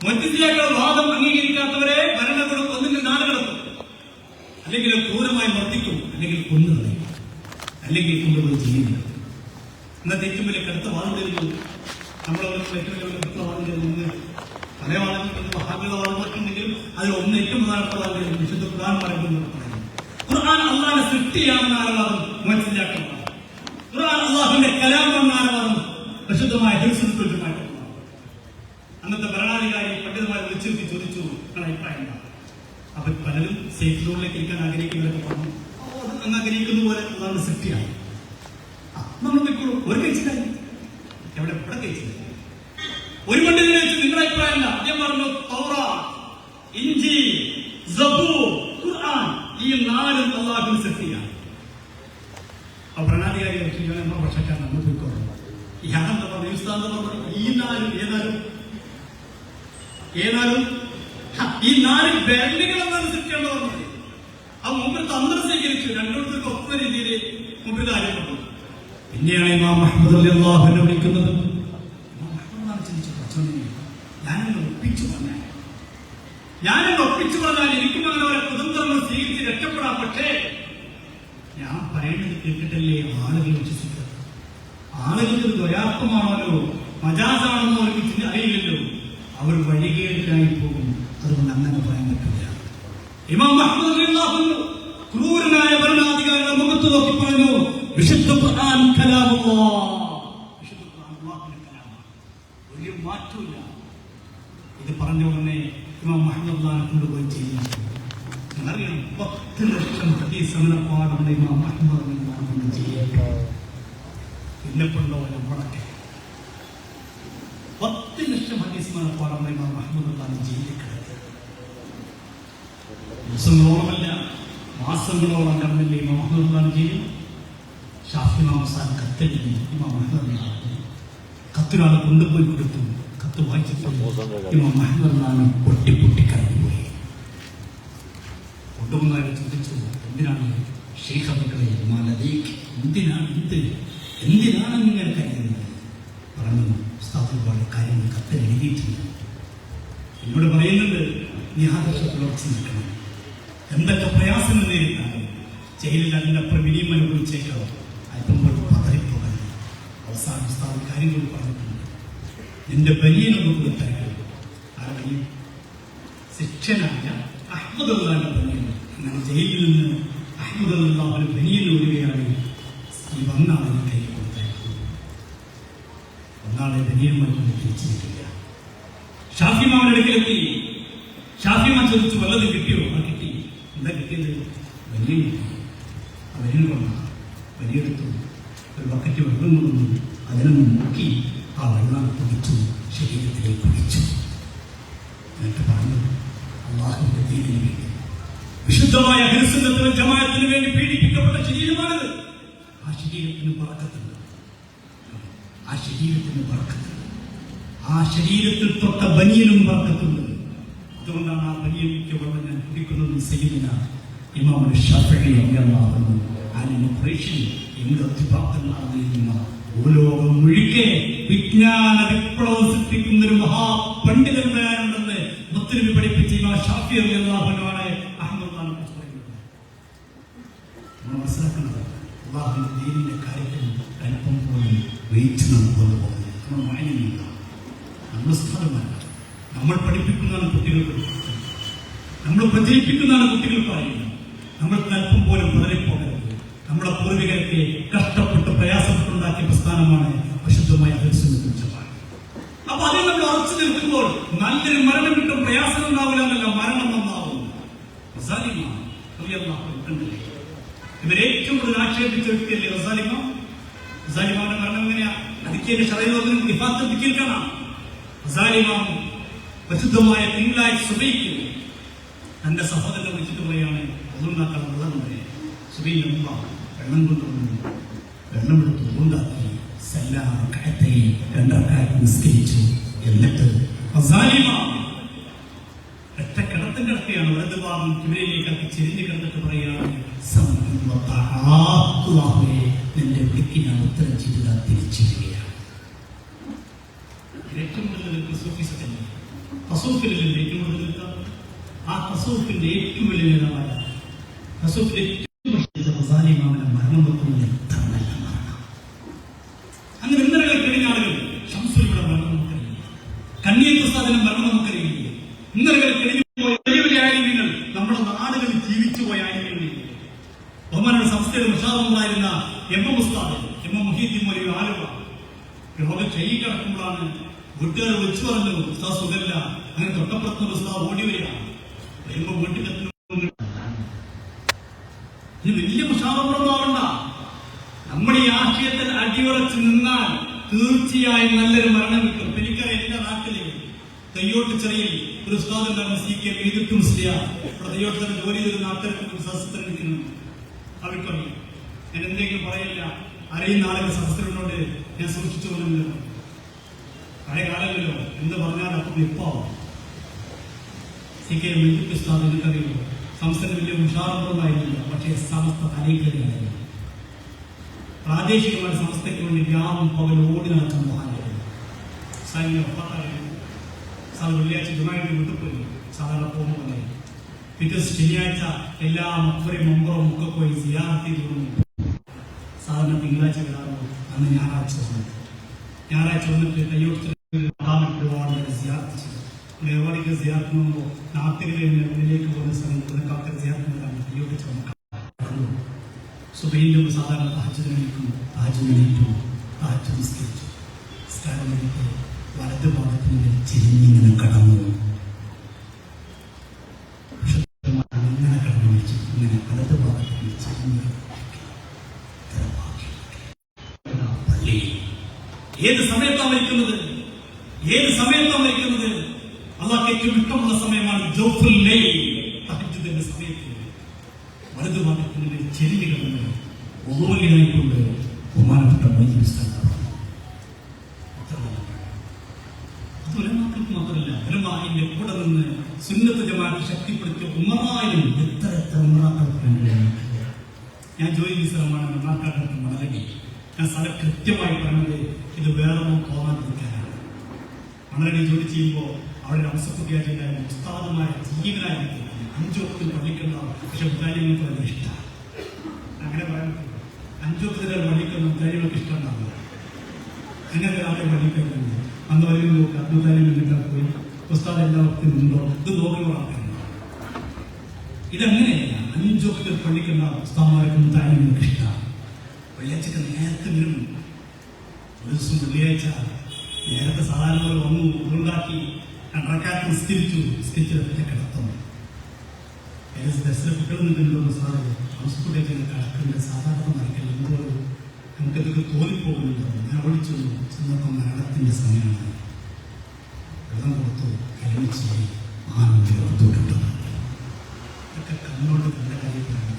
[SPEAKER 1] മുഅ്തസിലിയാക്കളുടെ വാദം അംഗീകരിക്കാത്തവരെ ഭരണകൂടം ഒന്നിന്റെ നാട് കടത്തും, അല്ലെങ്കിൽ ക്രൂരമായി മർദ്ദിക്കും, അല്ലെങ്കിൽ കൊന്നുകളയും, അല്ലെങ്കിൽ കൊണ്ടുപോയി ജീവിക്കും. ഇന്നത്തെ ഏറ്റവും വലിയ കടുത്ത വാദം നമ്മളെ ഏറ്റവും വലിയ കടുത്ത വാദം പല വാദങ്ങളും മഹാബിയുടെ വാദങ്ങളൊക്കെയുണ്ടെങ്കിലും അതിൽ ഒന്ന് ഏറ്റവും പ്രധാനപ്പെട്ട വാദം വിശുദ്ധ ഖുർആൻ പറയുന്നത്. ഖുർആൻ അള്ളാഹുവിന്റെ സൃഷ്ടിയാണെന്ന് ആരവാദം മുഅ്തസിലിയാക്കളാണ്. ഖുർആൻ അള്ളാഹുവിന്റെ കലാമാണെന്ന് ആരവാദം പ്രസിദ്ധമായ ഹിഫ്സുമായിട്ട്. അന്നത്തെ ഭരണാധികാരി പണ്ഡിതന്മാരെ വിളിച്ചിരുത്തി ചോദിച്ചു, നിങ്ങളുടെ അഭിപ്രായം എന്താ? അപ്പൊ പലരും സേഫ്റ്റിലേക്ക് ഇരിക്കാൻ ആഗ്രഹിക്കുന്നവരൊക്കെ പറഞ്ഞു, അങ്ങ് ആഗ്രഹിക്കുന്ന പോലെ അതാണ് സൃഷ്ടിയാണ്. നമ്മൾ പോയിക്കോളൂ. ഒരു കഴിച്ചിട്ടായി എവിടെ കഴിച്ചില്ല. ഒരു പണ്ഡിതനെ വെച്ച് നിങ്ങളുടെ അഭിപ്രായം എന്താ? അദ്ദേഹം പറഞ്ഞു, തൗറാത്ത്, ഇഞ്ചീൽ, സബൂർ, ഖുർആൻ, ഈ 4 അല്ലാഹുവിന്റെ സൃഷ്ടിയാണ്. ആ ഭരണാധികാരി നമ്മുടെ പക്ഷക്കാരൻ നമ്മൾ പോയിക്കോളൂ. ഇയാളെന്താ പറഞ്ഞു? ഉസ്താദ് പറഞ്ഞു, ഈ 4 ഏതായാലും ഈ 4 ഭരണങ്ങളെന്നാണ് സൃഷ്ടിയാണ് പറഞ്ഞത്. ആ മുമ്പിൽ തന്ത്രം സ്വീകരിച്ചു. രണ്ടിടത്തേക്ക് ഒത്ത രീതിയിൽ മുമ്പിൽ കാര്യപ്പെട്ടു. പിന്നെയാണ് ഇമാം അഹ്മദ് റളിയല്ലാഹു അൻഹു വിളിക്കുന്നത്. ഞാനൊന്ന് ഒപ്പിച്ചു പറഞ്ഞാൽ എനിക്കും അങ്ങനെ അവരെ കുതന്ത്രങ്ങൾ സ്വീകരിച്ച് രക്ഷപ്പെടാം. പക്ഷേ ഞാൻ പറയുന്നത് കേട്ടിട്ടല്ലേ ആളുകൾ വിശ്വസിക്കുന്നത്? ആളുകൾക്ക് ദ്വയാർത്ഥമാണല്ലോ മജാസാണെന്നോ അവർക്ക് അറിയില്ലല്ലോ. അവർ വഴികേടിലായി പോകും. അതുകൊണ്ട് അങ്ങനെ പറയാൻ പറ്റില്ല. ഇമാം അഹ്മദ് ക്രൂരനായ ഭരണാധികാരിയുടെ മുഖത്ത് നോക്കി പറഞ്ഞു, വിശുദ്ധ ഖുർആൻ കലാമുല്ലാഹ്, വിശുദ്ധ ഖുർആൻ അല്ലാഹുവിന്റെ കലാമാണ്, ഒരു മാറ്റമില്ല. ഇത് പറഞ്ഞ ഉടനെ ഇമാം അഹ്മദ് കൊണ്ടുപോയി ചെയ്യുന്നു. അറിയാം, 10 ലക്ഷം ഹദീസ് അങ്ങനെ പാടുള്ള ഇമാം അഹ്മദ് കൊണ്ട് ചെയ്യുക. പിന്നെപ്പുണ്ടോ നമ്മളൊക്കെ 10 ലക്ഷം ഹദീസ് പാടുള്ള ഇമാം അഹ്മദ് ജയിലിൽ കിടക്കുക. ദിവസങ്ങളോളമല്ല, മാസങ്ങളോളം കടന്നില്ലേ ഇമാം അഹ്മദ് ചെയ്യും. ഷാഫി മാമസാൻ കത്തെഴുതി ഇമാം അഹ്മദ് കത്തൊരാൾ കൊണ്ടുപോയി കൊടുത്തു. കത്ത് വായിച്ചിട്ട് ഇമാം അഹ്മദ് പൊട്ടി കടന്നുപോയി. കൊണ്ടുപോകുന്നവരെ ചിന്തിച്ചു, എന്തിനാണ് ഷെയ്ഖ് അബുബക്കറെ എന്തിനാണ് ഇങ്ങനെ കരുതുന്നത്? പറഞ്ഞു, ഉസ്താദ് ഒരുപാട് കാര്യങ്ങൾ കത്തിൽ എഴുതിയിട്ടുണ്ട്. എന്നോട് പറയുന്നുണ്ട്, നീ ആദർശത്തിൽ ഉറച്ചു നിൽക്കണം. എന്തൊക്കെ പ്രയാസങ്ങൾ നേരിട്ടാണ് ജയിലിൽ അതിനപ്പുറം ഇനിയും അനുഭവിച്ചേക്കാം. അല്പം പോലും പതറിപ്പോകണം. അവസാനം ഉസ്താദ് കാര്യങ്ങൾ പറഞ്ഞിട്ടുണ്ട്. നിന്റെ ബനിയനൊന്നും കൊടുത്തയക്കണം. ആരുടെ ശിക്ഷനായ അഹ്മദ് അള്ളാന്റെ ബനിയൻ. അങ്ങനെ ജയിലിൽ നിന്ന് അഹ്മദ് അള്ളാഹുവിന് ബനിയൻ ഒഴുകയാണ്. ഈ വന്നാളെ കൈ കൊടുത്തയക്കുന്നത്. ഒന്നാളെ ബനിയന്മാരെ തിരിച്ചിരിക്കില്ല. ഷാഫി മാമന്റെ അടുക്കലെത്തി. ഷാഫി മാൻ ചോദിച്ചു, വല്ലതും കിട്ടിയോ? കിട്ടി. എന്താ കിട്ടിയത്? ബനിയൻ കിട്ടി. ആ ബനിയൻ കൊണ്ട ബനിയെടുത്തു. ഒരു ബക്കറ്റ് വെള്ളം കൊണ്ടു. അതിനൊന്ന് നോക്കി ആ വെള്ളം കുടിച്ചു, ശരീരത്തിലേക്ക് കുടിച്ചു. എന്നിട്ട് പറഞ്ഞു, അല്ലാഹുവിന്റെ ദീനിന് വേണ്ടി, വിശുദ്ധമായ അഹ്ലുസുന്നത്ത് വൽ ജമാഅത്തിന് വേണ്ടി പീഡിപ്പിക്കപ്പെട്ട ശരീരമാണിത്. ആ ശരീരത്തിന് ബറക്കത്തുണ്ട്. ആ ശരീരത്തിന് ബറക്കത്തുണ്ട്. ആ ശരീരത്തിൽ തൊട്ട ബനിയനും ബറക്കത്തുണ്ട്. അതുകൊണ്ടാണ് ആ ബനിയനിക്ക് വെള്ളം ഞാൻ കുടിക്കുന്നത്. സയ്യിദുന ഇമാം ശാഫിഈ റളിയല്ലാഹു അൻഹു ആലിമു ഖുറൈശി ഭൂലോകം മുഴുക്കെ വിജ്ഞാന വിപ്ലവം സൃഷ്ടിക്കുന്ന ഒരു മഹാപണ്ഡിതന്മാരുണ്ടെന്ന് മുത്തനബി പഠിപ്പിച്ച ഇമാം ഷാഫിഈ റളിയല്ലാഹു അൻഹു ആണ് അഹ്മദ് ഖാനെ കുറിച്ച് പറയുന്നത്. നമ്മൾ മനസ്സിലാക്കുന്നത്, അല്ലാഹുവിന്റെ ദീനിന്റെ കാര്യത്തിൽ അല്പം പോലും വെയിറ്റ് നമുക്ക് കൊണ്ടുപോകുന്നത്. നമ്മൾ വായനയില്ല, നമ്മൾ സ്ഥാനമല്ല. നമ്മൾ പഠിപ്പിക്കുന്നതാണ് കുട്ടികൾക്ക്, നമ്മൾ പ്രചരിപ്പിക്കുന്നതാണ് കുട്ടികൾ പറയുന്നത്. നമ്മൾക്ക് അല്പം പോലും പതറിപ്പോകരുത്. നമ്മുടെ പൂർവികർക്ക് കഷ്ടപ്പെട്ട് പ്രയാസപ്പെട്ടുണ്ടാക്കിയ പ്രസ്ഥാനമാണ് പരിശുദ്ധമായ അഹ്ലുസുന്നത്ത് വൽ ജമാഅത്ത്. അപ്പൊ അതിൽ നമ്മൾ ഉറച്ചു നിൽക്കുമ്പോൾ നല്ലൊരു മരണം കിട്ടും. പ്രയാസം ഉണ്ടാവില്ല എന്നല്ല, മരണം നന്നാവും. ഇവരേറ്റവും കൂടുതൽ ആക്ഷേപിച്ച വ്യക്തിയല്ലേ റസാലിമ. റസാലിമാന്റെ മരണം എങ്ങനെയാ? അതിക്കേന്റെ ഷറൈൽ റസാലിമാം പരിശുദ്ധമായ തിങ്കളാഴ്ച സുബഹിക്ക് തന്റെ സഹോദരനെ വിളിച്ചിട്ട് പറയാണ്, ഒന്നുണ്ടാക്കാൻ വെള്ളം പറയാം. സുബഹിന്റെ മുമ്പാണ് വെള്ളം കൊണ്ടുവന്നു. വെള്ളം എടുത്ത് ഒന്നുണ്ടാക്കി കയത്തെ 2 റക്അത്ത് നിസ്കരിച്ചു. എന്നിട്ട് ഒറ്റ കിടത്തും കിടക്കുകയാണ്. വലത് ഭാഗം കിബിലയിലേക്കാക്കി ചെരിഞ്ഞ് കിടന്നിട്ട് പറയുകയാണ്, നിന്റെ വിളിക്ക് ഞാൻ ഉത്തരം ചെയ്ത തിരിച്ചു വരികയാണ്. ഏറ്റവും കൂടുതൽ സൂഫിസത്തില്ല, തസൂഫിലല്ലേ ഏറ്റവും കൂടുതൽ നിൽക്കാം. ആ തസൂഫിന്റെ ഏറ്റവും വലിയ നേതാവായ തസൂഫിന്റെ റസാലിമാമിന്റെ മരണം വെക്കുന്നത് എത്ര നല്ല മരണം. അങ്ങനെ ഇന്നലെ കഴിഞ്ഞ ആളുകൾ ഷംസുലിയുടെ മരണം നമുക്കറിയില്ല, കണ്ണിയത്ത് ഉസ്താദിന്റെ മരണം നമുക്കറിയില്ല. ഇന്നലെ കഴിഞ്ഞു പോയ വലിയ വലിയ ആലിമീങ്ങൾ നമ്മുടെ നാടുകളിൽ ജീവിച്ചു പോയ ആലിമീങ്ങൾ, ബഹുമാനയുടെ സംസ്ഥയുടെ മുഷാദുമായിരുന്ന എം ഉസ്താദ്, എം മുഹീദ്ദീൻ മൗലവി ആലുവ രോഗം ചെയ്യി കിടക്കുമ്പോഴാണ് വീട്ടുകാർ വിളിച്ചു പറഞ്ഞു, ഉസ്താദ് സുഖമില്ല. അങ്ങനെ തൊട്ടപ്പുറത്തുള്ള ഉസ്താദ് ഓടി വരിക. വരുമ്പോ വീട്ടിലെത്തുന്ന ഇത് വലിയ മുഷാദുണ്ടാവണ്ട. നമ്മുടെ ഈ ആശയത്തിൽ അടിയുറച്ച് നിന്നാൽ തീർച്ചയായും നല്ലൊരു മരണം കിട്ടും. എനിക്കറിയാം, എന്റെ നാട്ടില് തെയ്യോട്ട് ചെറിയ ഒരു ഉസ്താദ് ഉണ്ടാകുന്ന CK എഴുതിട്ട് മുസ്ലിയാർ തെയ്യോട്ട് തന്നെ ജോലി ചെയ്തൊരു നാട്ടുകാർക്ക് സദസ്സത്തിന് നിൽക്കുന്നു. അവർക്കറിയാം ഞാൻ എന്തെങ്കിലും പറയില്ല. അറിയുന്ന ആളുകൾ സദസ്സിനോട് ഞാൻ സൂക്ഷിച്ചു കൊള്ളുന്നില്ല. പഴയ കാലങ്ങളിലോ എന്ത് പറഞ്ഞാൽ അപ്പം ഇപ്പാവും. CK എഴുതിട്ട് ഉസ്താദ് എനിക്കറിയുമോ, സംസ്ഥാനം വലിയ ഉഷാറുള്ളതായിരുന്നില്ല, പക്ഷേ സമസ്ത തലയിലായിരുന്നു. പ്രാദേശികമായ സംസ്ഥയ്ക്ക് വേണ്ടി ഗ്രാമം പകൽ ഓടി നടക്കുന്ന മഹാനായിരുന്നു. വെള്ളിയാഴ്ച ജുമായിട്ട് വീട്ടിൽ പോയി സാധാരണ പോകുമ്പോൾ തന്നെ പിറ്റേ ശനിയാഴ്ച എല്ലാ മക്ബറയും മമ്പറും ഒക്കെ പോയി സിയാറത്ത് ചെയ്ത് സാധാരണ തിങ്കളാഴ്ച വരാറുള്ളൂ. അന്ന് ഞായറാഴ്ച വന്നിട്ട് ഒരുപാട് സിയാറത്ത് ചെയ്തു. ഒരുപാടൊക്കെ സിയാറത്ത് പോകുമ്പോൾ നാട്ടിലെ ഉള്ളിലേക്ക് പോകുന്ന സമയത്ത് ആൾക്കാർ സിയാറത്ത് വരാൻ കയ്യോടിച്ച് സുബൈൻ്റെ സാധാരണ തഹജ്ജുദിനെണീക്കും, തഹജ്ജുദ് നിസ്കരിച്ചു. നിസ്കാരം കഴിഞ്ഞിട്ട് വലത് ഭാഗത്തിന് ചെരിഞ്ഞിങ്ങനെ കടന്നു, അങ്ങനെ കടന്നു വെച്ചു. ഇങ്ങനെ വലത് ഭാഗത്തിന് ചെരിഞ്ഞ് പള്ളിയിൽ ഏത് സമയത്താണ് മരിക്കുന്നത്? അള്ളാഹ്ക്ക് ഏറ്റവും ഇഷ്ടമുള്ള സമയമാണ് ജൗഫുൽ ലൈൽ, തഹജ്ജുദിന്റെ സമയത്ത് വലത് ഭാഗത്തിന് ചെരിഞ്ഞ് കിടന്ന് ഓലിനായിക്കൊണ്ട് ബഹുമാനപ്പെട്ട മാത്രമല്ല ഉലമാഇന്റെ കൂടെ നിന്ന് സുന്നത്ത് ജമാഅത്ത് ശക്തിപ്പെടുത്തിയ ഉമ്മറായും എത്ര ഉമ്മറാക്കൾ. ഞാൻ ജോലി സ്ഥലമാണ് മണ്ണാർക്കാട് മണലടി. ഞാൻ സ്ഥലം കൃത്യമായി പറഞ്ഞത് ഇത് വേറൊന്നും തോന്നാതിരിക്കാനാണ്. മണലടി ജോലി ചെയ്യുമ്പോൾ അവിടെ അംസക്കുട്ടിയായിട്ടുണ്ടായ ഉസ്താദുമായ ജീവനായി 5 വക്തിൽ പള്ളിക്കുന്ന പക്ഷെ കാര്യങ്ങൾക്ക് വളരെ ഇഷ്ടമാണ്. അങ്ങനെ പറയാൻ 5 വക്തിൽ പള്ളിക്കുന്ന കാര്യങ്ങൾക്ക് ഇഷ്ടമുണ്ടാവില്ല. അങ്ങനെ ആരെ പള്ളിക്കുന്നത് അന്ന് വരെ നോക്കി അബ്ദുൽ പോയി ഉസ്താദ് എല്ലാവർക്കും ഉണ്ടോ ഇത് നോക്കുന്നതാണ്. ഇതങ്ങനെയല്ല. 5 വക്തിൽ പള്ളിക്കുന്ന ഉസ്താദന്മാർക്കും കാര്യങ്ങൾക്ക് ഇഷ്ടമാണ്. വെള്ളിയാഴ്ചക്ക് നേരത്തെ വരും. ഒരു ദിവസം വെള്ളിയാഴ്ച നേരത്തെ സാധാരണ വന്നു ഉണ്ടാക്കി 2 റക്അത്ത് നിസ്കരിച്ചിട്ട് കിടത്തുന്നു. കുട്ടികൾ നിന്നുണ്ടോ സാറ് ഹൗസ്ഫുഡേക്ക് കിടക്കുന്ന സാധാരണ നടക്കില്ല. എന്തോ നമുക്കിതൊക്കെ തോന്നിപ്പോകുന്നുണ്ടോ? ഞാൻ വിളിച്ചു ചെന്നപ്പോൾ മരണത്തിന്റെ സമയമാണ്. വെള്ളം കൊടുത്തു, കരിമിച്ച് ഓർത്തുവിട്ടു. ഇതൊക്കെ കണ്ണോട് കണ്ട കാര്യങ്ങളാണ്.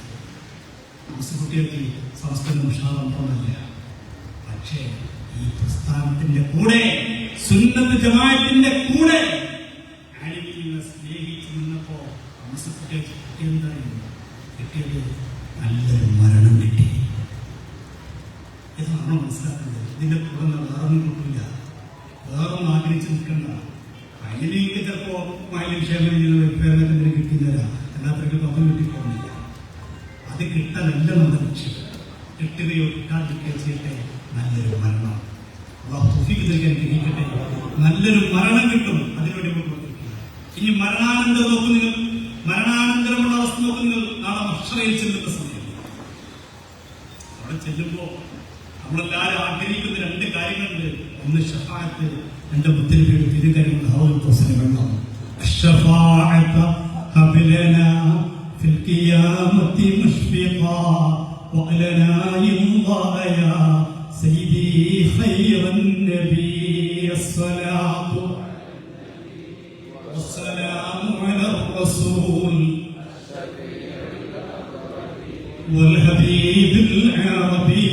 [SPEAKER 1] ഹൗസ്ഫുട്ടിയൊക്കെ സംസ്കൃതം ഉഷാറൊന്നുമല്ല. പക്ഷേ ഈ പ്രസ്ഥാനത്തിന്റെ കൂടെ, സുന്നത്ത് ജമാഅത്തിന്റെ കൂടെ സ്നേഹിച്ചു നിന്നപ്പോ കിട്ടിയത് നല്ലൊരു മരണം കിട്ടി. ഇത് നമ്മൾ മനസ്സിലാക്കുന്നത്. ഇതിന്റെ കൂടെ വേറൊന്നും കിട്ടില്ല, വേറൊന്നും ആഗ്രഹിച്ച് നിൽക്കണ്ട. അതിലേക്ക് ചിലപ്പോ മാലിന്യ ക്ഷേമത്തിന് കിട്ടുന്നവരാ, എല്ലാത്തിനും പദം കിട്ടിപ്പോകുന്നില്ല. അത് കിട്ടാനല്ല നമ്മുടെ ലക്ഷ്യം. കിട്ടുകയോ കിട്ടാതിരിക്കുകയോ ചെയ്യട്ടെ, നല്ലൊരു മരണം ഗ്രഹിക്കട്ടെ. നല്ലൊരു മരണം കിട്ടും, അതിനുവേണ്ടി ഇനി മരണാനന്തരം നോക്കുക. മരണാനന്തരമുള്ള അവസ്ഥ നോക്കുക. നാളെ മഹ്ശറയിൽ ചെല്ലുന്ന സമയം അവിടെ ചെല്ലുമ്പോ നമ്മളെല്ലാവരും ആഗ്രഹിക്കുന്ന 2 കാര്യങ്ങളുണ്ട്. ഒന്ന് ശഫാഅത്ത്, 2 മുത്തനബിയുടെ തിരുകാര്യങ്ങൾ ഹൗദുൽ കൗസറിൽ വെള്ളം. الشفاعة هب لنا في القيامة مشفقا وألنا يمضى يا سيدي خير النبي الصلاة والسلام على الرسول والحبيب العربي.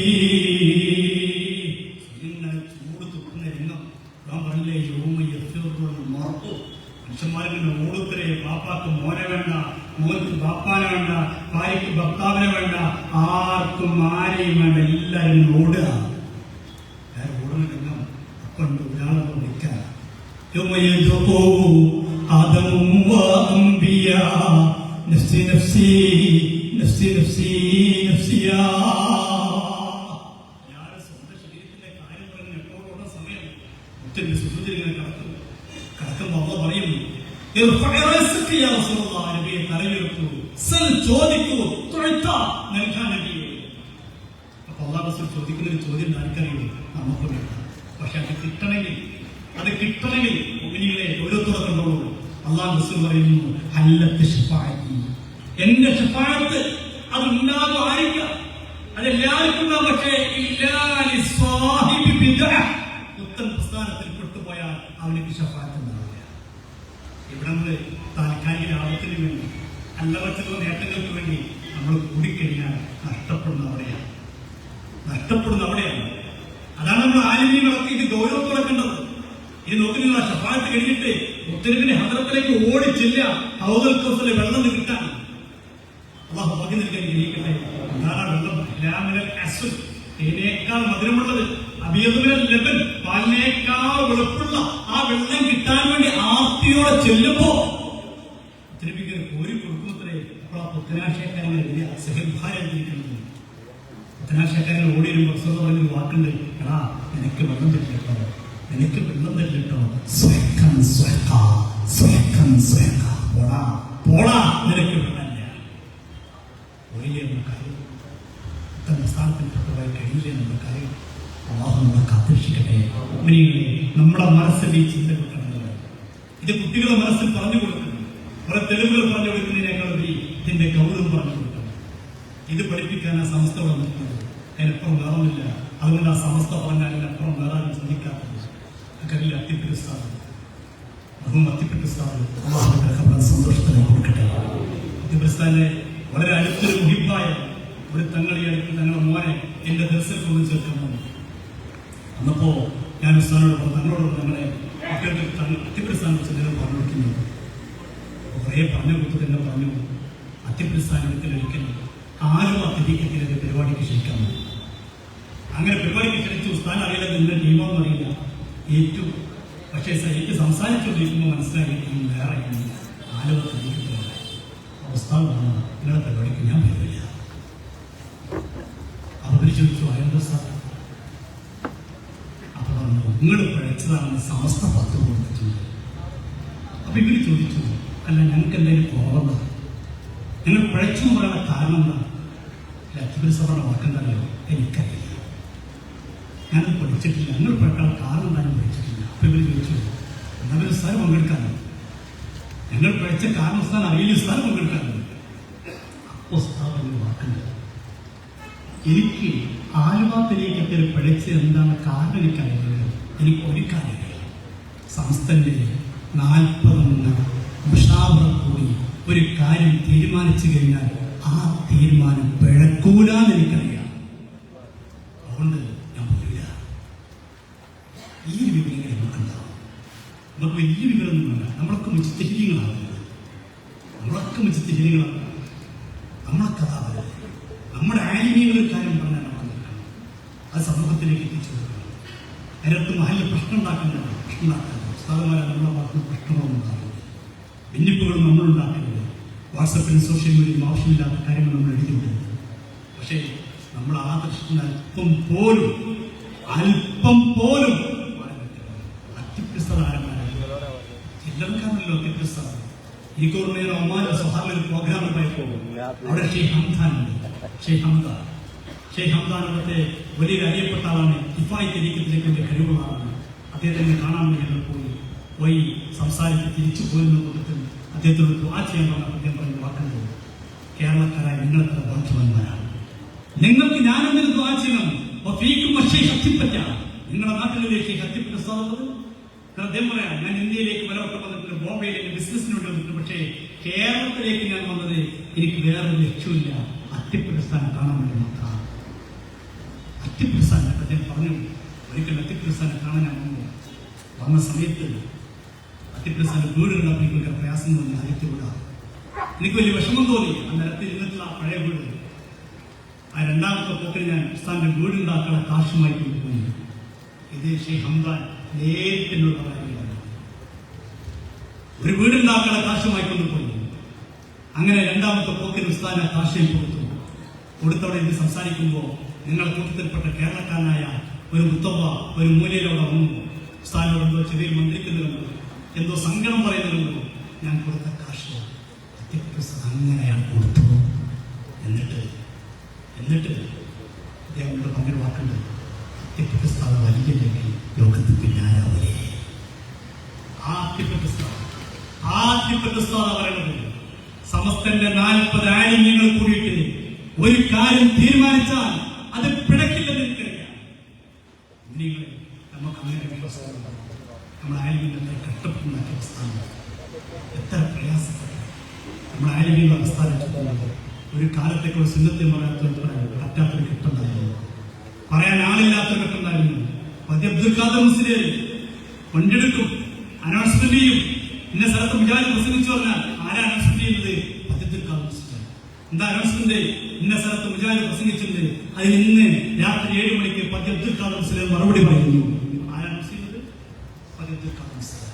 [SPEAKER 1] മനുഷ്യന്മാർക്ക് ഓടുത്തരെ ബാപ്പാക്ക് മോനെ വേണ്ട, മോർക്ക് ബാപ്പാനെ വേണ്ട, ഭാര്യക്ക് ഭർത്താവിനെ വേണ്ട, ആർക്കും ആരെയും വേണ്ട, എല്ലാവരും ഓടുക. ഓടുന്ന രംഗം അപ്പണ്ട് ഒരാളെ വിളിക്കാൻ നഫ്സി നഫ്സി നഫ്സി നഫ്സി നഫ്സിയാ. സ്വന്തം ശരീരത്തിന്റെ കാര്യം പറഞ്ഞ് എപ്പോഴുള്ള സമയം ഒത്തിരി സുഹൃത്തിങ്ങനെ കടക്കുമ്പോ അള്ള പറയുന്നു, തലയുയർത്തു, ചോദിക്കൂ, നൽകാൻ നബിയെ. അപ്പൊ അള്ളാഹു റസൂൽ ചോദിക്കുന്ന ഒരു ചോദ്യം ആർക്കറിയുള്ളൂ, നമുക്ക് വേണ്ട. പക്ഷെ അത് കിട്ടണമെങ്കിൽ മുഅ്മിനീങ്ങളെ ഓരോരുത്തരെ കണ്ടോളൂ. അള്ളാഹു റസൂൽ പറയുന്നു, ഹല്ലത്ത് ശഫാഅത്തി, എന്റെ ശഫാഅത്ത് അത് ഉണ്ടാകും. ആയിരിക്കാം, അതെല്ലാവർക്കും ഉണ്ടാകും. പക്ഷേ പുത്തൻ പ്രസ്ഥാനത്തിൽ പെട്ടുപോയാൽ അവർക്ക് ശഫാഅത്ത് ഉണ്ടാവില്ല. ഇവിടെ താൽക്കാലിക ലാഭത്തിന് വേണ്ടി, അല്ലവച്ചുള്ള നേട്ടങ്ങൾക്ക് വേണ്ടി നമ്മൾ കൂടിക്കഴിഞ്ഞാൽ നഷ്ടപ്പെടുന്ന അവിടെയാണ്. അതാണ് നമ്മൾ ആലിമീങ്ങളൊക്കെ ഇത് ഗൗരവത്തോടെ കണ്ടത്. ഇത് നോക്കുന്ന ശഫാഅത്ത് കഴിഞ്ഞിട്ട് മുത്തനബിന്റെ ഹദ്റത്തിലേക്ക് ഓടിച്ചില്ല, ഹൗദുൽ കൗസറിലെ വെള്ളം കിട്ടാൻ. അല്ലാഹു ഭാഗ്യം നൽകാൻ ഗ്രഹിക്കട്ടെ. വെള്ളം ഇതിനേക്കാൾ മധുരമുള്ളത് ലബൻ, പാലിനേക്കാൾ വെളുപ്പുള്ള ആ വെള്ളം കിട്ടാൻ വേണ്ടി ആർത്തിയോടെ ചെല്ലുമ്പോ കോരി കൊടുക്കുന്നത്രേ. അപ്പോൾ ആ പുത്തനാശയക്കാരനെ വലിയ സഹഭാരിക്കുന്നത്. പുത്തനാശയക്കാരൻ ഓടി വരുമ്പോൾ അസുഖ പറഞ്ഞൊരു വാക്കുണ്ട്, എടാ നിനക്ക് വെള്ളം തരില്ലോ, നിനക്ക് വെള്ളം തരില്ലോ, പോടാ പോടാ, നിനക്ക് വെള്ളമില്ല. ഒഴിയില്ലേ നമ്മുടെ കാര്യം, തന്റെ സ്ഥാനത്തിൽപ്പെട്ടതായി കഴിയില്ലേ നമ്മുടെ കാര്യം. അള്ളാഹു നമ്മളെ കാത്തിരക്ഷിക്കട്ടെ. നമ്മുടെ മനസ്സിൽ ഈ ചിന്ത കൊടുക്കണം. ഇത് കുട്ടികളുടെ മനസ്സിൽ പറഞ്ഞു കൊടുക്കണം. കുറെ തെളിവുകൾ പറഞ്ഞു കൊടുക്കുന്നതിനേക്കാൾ ഇതിന്റെ ഗൗരവം പറഞ്ഞു കൊടുക്കണം. ഇത് പഠിപ്പിക്കാൻ ആ സമസ്ത വന്നിട്ടുണ്ട്. അതിനപ്പുറം വേറൊന്നുമില്ല. അതുകൊണ്ട് ആ സമസ്ത പറഞ്ഞാൽ അതിനപ്പുറം വേറെ ആരും ചിന്തിക്കാത്തത്. അക്കറിയില്ല അത്തിപ്പിടിസ്ഥാനം സന്തോഷത്തിനെ കൊടുക്കട്ടെ. അത്തിപ്പിടിസ്ഥാനെ വളരെ അടുത്തൊരു മുഹിബായ ഒരു തങ്ങളി അടുത്ത് തങ്ങളുടെ മോനെ എന്റെ ദർശനം കൊണ്ട് ചേർക്കാൻ വന്നു. അന്നപ്പോ ഞാൻ ഉസ്താനോട് തങ്ങളോട് ഞങ്ങളെ അത്തിപ്പിടിസ്ഥാനം വെച്ച് നിങ്ങൾ പറഞ്ഞു കൊടുക്കുന്നു. കുറേ പറഞ്ഞു കൊടുത്തു. തന്നെ പറഞ്ഞു അത്തിപ്പിടിസ്ഥാനത്തിൽ ഒരിക്കൽ ആരും അതിഥിക്കത്തിലെ പരിപാടിക്ക് ക്ഷണിക്കാൻ. അങ്ങനെ പരിപാടിക്ക് ക്ഷണിച്ചു. ഉസ്താൻ അറിയില്ല, നിങ്ങളുടെ ടീമൊന്നും അറിയില്ല. ഏറ്റു പക്ഷേ എനിക്ക് സംസാരിച്ചുകൊണ്ടിരിക്കുമ്പോൾ മനസ്സിലായി വേറെ ആലുവ തിരിക്കത്തില്ല. ഉസ്താൻ പറഞ്ഞു നിങ്ങളുടെ പരിപാടിക്ക് ഞാൻ വരില്ല. അപ്പൊ അവര് ചോദിച്ചു അതെന്താ സാർ? അപ്പൊ പറഞ്ഞു നിങ്ങൾ പഴച്ചതാണെന്ന് സമസ്ത പത്ത് കൊടുത്തിട്ടുണ്ട്. അപ്പൊ ഇവര് ചോദിച്ചു അല്ല ഞങ്ങൾക്ക് എന്തെങ്കിലും കുറവുണ്ടോ? ഞങ്ങൾ പഴച്ചു എന്ന് പറയുന്ന കാരണം എന്താ? അത്തിപ്പിടി സഭയുടെ വാക്കെന്താണല്ലോ എനിക്കറിയില്ല, ഞാനത് പഠിച്ചിട്ടില്ല. ഞങ്ങൾ പഴക്കാൻ കാരണം എന്തായാലും പഠിച്ചിട്ടില്ല. അപ്പൊ ഇവര് ചോദിച്ചു എന്നൊരു സ്ഥലം പങ്കെടുക്കാനോ? ഞങ്ങൾ പഠിച്ച കാരണം സ്ഥാനം അറിയില്ല, സ്ഥലം പങ്കെടുക്കാനോ? അപ്പോ സ്ഥാപന വാക്കുണ്ട്. എനിക്ക് ആലുവാത്തിലേക്കൊക്കെ പഠിച്ചത് എന്താണ് കാരണം എനിക്കറിയുന്നത്. എനിക്ക് ഒരു കാര്യമില്ല. സംസ്ഥന്റെ 40 മുഷാവറ കൂടി ഒരു കാര്യം തീരുമാനിച്ചു കഴിഞ്ഞാൽ ആ തീരുമാനം പിഴക്കൂലാന്ന് എനിക്കറിയാം. അതുകൊണ്ട് ഞാൻ പോയില്ല. ഈ വിവരങ്ങൾ നമുക്കുണ്ടാവും. നമുക്ക് വലിയ വിവരമൊന്നുമില്ല. നമ്മളൊക്കെ മുച്ചിത്തിരികളാകുന്നത്, നമ്മളൊക്കെ മുച്ചിത്തിരികളാണ്. നമ്മളെ കഥ നമ്മുടെ ആലിമീകൾ ഒരു കാര്യം പറഞ്ഞാൽ നമ്മൾ നിൽക്കണം. അത് സമൂഹത്തിലേക്ക് എത്തിച്ചു കൊടുക്കണം. അതിനകത്ത് മഹലിൽ പ്രശ്നം ഉണ്ടാക്കുന്നുണ്ട്. പ്രശ്നം ഉണ്ടാക്കുന്നത് ഉസ്താദുമാരെ നമ്മുടെ ഭാഗത്ത് പ്രശ്നങ്ങളൊന്നും ഉണ്ടാകുന്നത്, ഭിന്നിപ്പുകൾ നമ്മളുണ്ടാക്കുന്നത്, വാട്സപ്പിലും സോഷ്യൽ മീഡിയയിലും ആവശ്യമില്ലാത്ത കാര്യങ്ങൾ നമ്മൾ എഴുതിവിടുന്നത്. പക്ഷേ നമ്മൾ ആ ദൃഷ്ടിന് അല്പം പോലും ചില്ലറക്കാരനല്ലോ അത്യപ്രസ്ഥ. എനിക്ക് ഓർമ്മ ഒമാന സ്വഹാബിൽ ഒരു പ്രോഗ്രാം പോയപ്പോൾ അവിടെ ഷെയ്ഖ് ഹംദാൻ ഉണ്ട്. ഷെയ്ഖ് ഹംദാൻ അവിടുത്തെ വലിയൊരു അറിയപ്പെട്ട ആളാണ്. ഇഫായി തെരീക്കത്തിലേക്ക് കഴിവുകളാണ്. അദ്ദേഹത്തിനെ കാണാൻ വേണ്ടി പോയി സംസാരിച്ച് തിരിച്ചു പോരുന്ന കൂട്ടത്തിൽ അദ്ദേഹത്തോട് ദുആ ചെയ്യാൻ പറഞ്ഞ അദ്ദേഹം പറഞ്ഞ വാക്കുണ്ട്, കേരളക്കാരായ നിങ്ങളെത്ര ഭാഗ്യവാന്മാരാണ്. നിങ്ങൾക്ക് ഞാനെന്തിന് ദുആ ചെയ്യണം? ശക്തിപ്പറ്റ നിങ്ങളുടെ നാട്ടിലെ ഷെയ്ഖ് അത്തിപ്പറ്റ ഉസ്താദ് അദ്ദേഹം പറയാം, ഞാൻ ഇന്ത്യയിലേക്ക് പലവട്ടം വന്നിട്ടുണ്ട്, ബോംബെയിലേക്ക് ബിസിനസിന് വേണ്ടി വന്നിട്ടുണ്ട്. പക്ഷേ കേരളത്തിലേക്ക് ഞാൻ വന്നത് എനിക്ക് വേറൊരു ലക്ഷ്യമില്ല, അത്തിപ്പറ്റ സ്ഥാനം കാണാൻ വേണ്ടി മാത്രം. അത്തിപ്പറ്റ സ്ഥാനം അദ്ദേഹം പറഞ്ഞു. ഒരിക്കൽ അത്തിപ്പറ്റ സ്ഥാനം കാണാൻ ഞാൻ വന്ന സമയത്ത് അത്തിപ്പറ്റ വീടുണ്ടാക്കി പ്രയാസം തോന്നി. ആദ്യത്തെ വീടാണ്. എനിക്ക് വലിയ വിഷമം തോന്നി. അന്നേരത്തിൽ ഇന്നത്തെ ആ പഴയ വീട്. ആ രണ്ടാമത്തെ പോക്കിൽ ഞാൻ ഉസ്താന്റെ വീടുണ്ടാക്കാനുള്ള കാശുമായി കൊണ്ടുപോയി. ഇത് ഷെയ്ഖ് ഹംദാൻ നേരിട്ടുള്ള കാര്യമാണ്. ഒരു വീടുണ്ടാക്കാനുള്ള കാശുമായി കൊണ്ടുപോയി. അങ്ങനെ രണ്ടാമത്തെ പോക്കിന് ഉസ്താൻ കാശയിൽ കൊടുത്തവിടെ ഇത് സംസാരിക്കുമ്പോൾ നിങ്ങളുടെ കൂട്ടത്തിൽപ്പെട്ട കേരളക്കാരനായ ഒരു മുത്തവ ഒരു മൂലയിലൂടെ വന്നു. ഉസ്താനോട് എന്തോ ചെറിയ മന്ത്രിക്കുന്നുണ്ടോ, എന്തോ സങ്കടം പറയുന്നുണ്ടോ. ഞാൻ കൊടുത്ത കാശ് അങ്ങനെയാണ് കൊടുത്തു. എന്നിട്ട് അദ്ദേഹം പങ്കെടു വാക്കുണ്ട്, അത്യപ്രസ്ഥാന വലിയ ലോകത്ത് പിന്നാരാവലേ. ആദ്യപ്രസ്ഥാന പറയുന്നത് സമസ്തന്റെ 40 ആലിമ്യങ്ങൾ കൂടിയിട്ട് ഒരു കാര്യം തീരുമാനിച്ചാൽ അത് പിഴക്കില്ലെന്ന് എനിക്കറിയാം. നമുക്ക് അങ്ങനെ വിശ്വാസം നമ്മുടെ ആലിമ്യങ്ങളെ കഷ്ടപ്പെടുന്ന പ്രസ്ഥാനം എത്ര പ്രയാസപ്പെട്ടു. നമ്മുടെ ആലിമ്യങ്ങളുടെ പ്രസ്ഥാനം ഒരു കാലത്തേക്കുള്ള സുന്നത്തെ പറ്റാത്തൊരു ഘട്ടമുണ്ടായിരുന്നു, പറയാൻ ആളില്ലാത്തൊരു ഘട്ടമുണ്ടായിരുന്നു. അബ്ദുൽ ഖാദർ മുസ്ലിം കൊണ്ടെടുക്കും, അനൗൺസ്മെന്റ് ചെയ്യും. ഇന്ന സ്ഥലത്ത് മുജാഹിദ് പ്രസംഗിച്ചു പറഞ്ഞാൽ ആരാ അനൗൺസ്മെന്റ് ചെയ്യുന്നത്? അബ്ദുൽ ഖാദർ മുസ്ലിം. എന്താ അനൗൺസ്മെന്റ്? ഇന്ന സ്ഥലത്ത് മുജാഹിദ് പ്രസംഗിച്ചിട്ടുണ്ട്, അതിന് ഇന്ന് രാത്രി 7 മണിക്ക് പതി അബ്ദുൽ ഖാദർ മുസ്ലിം മറുപടി പറയുന്നു. ആരാണ് മുസ്ലിം? പതി അബ്ദുൽ ഖാദർ മുസ്ലിം.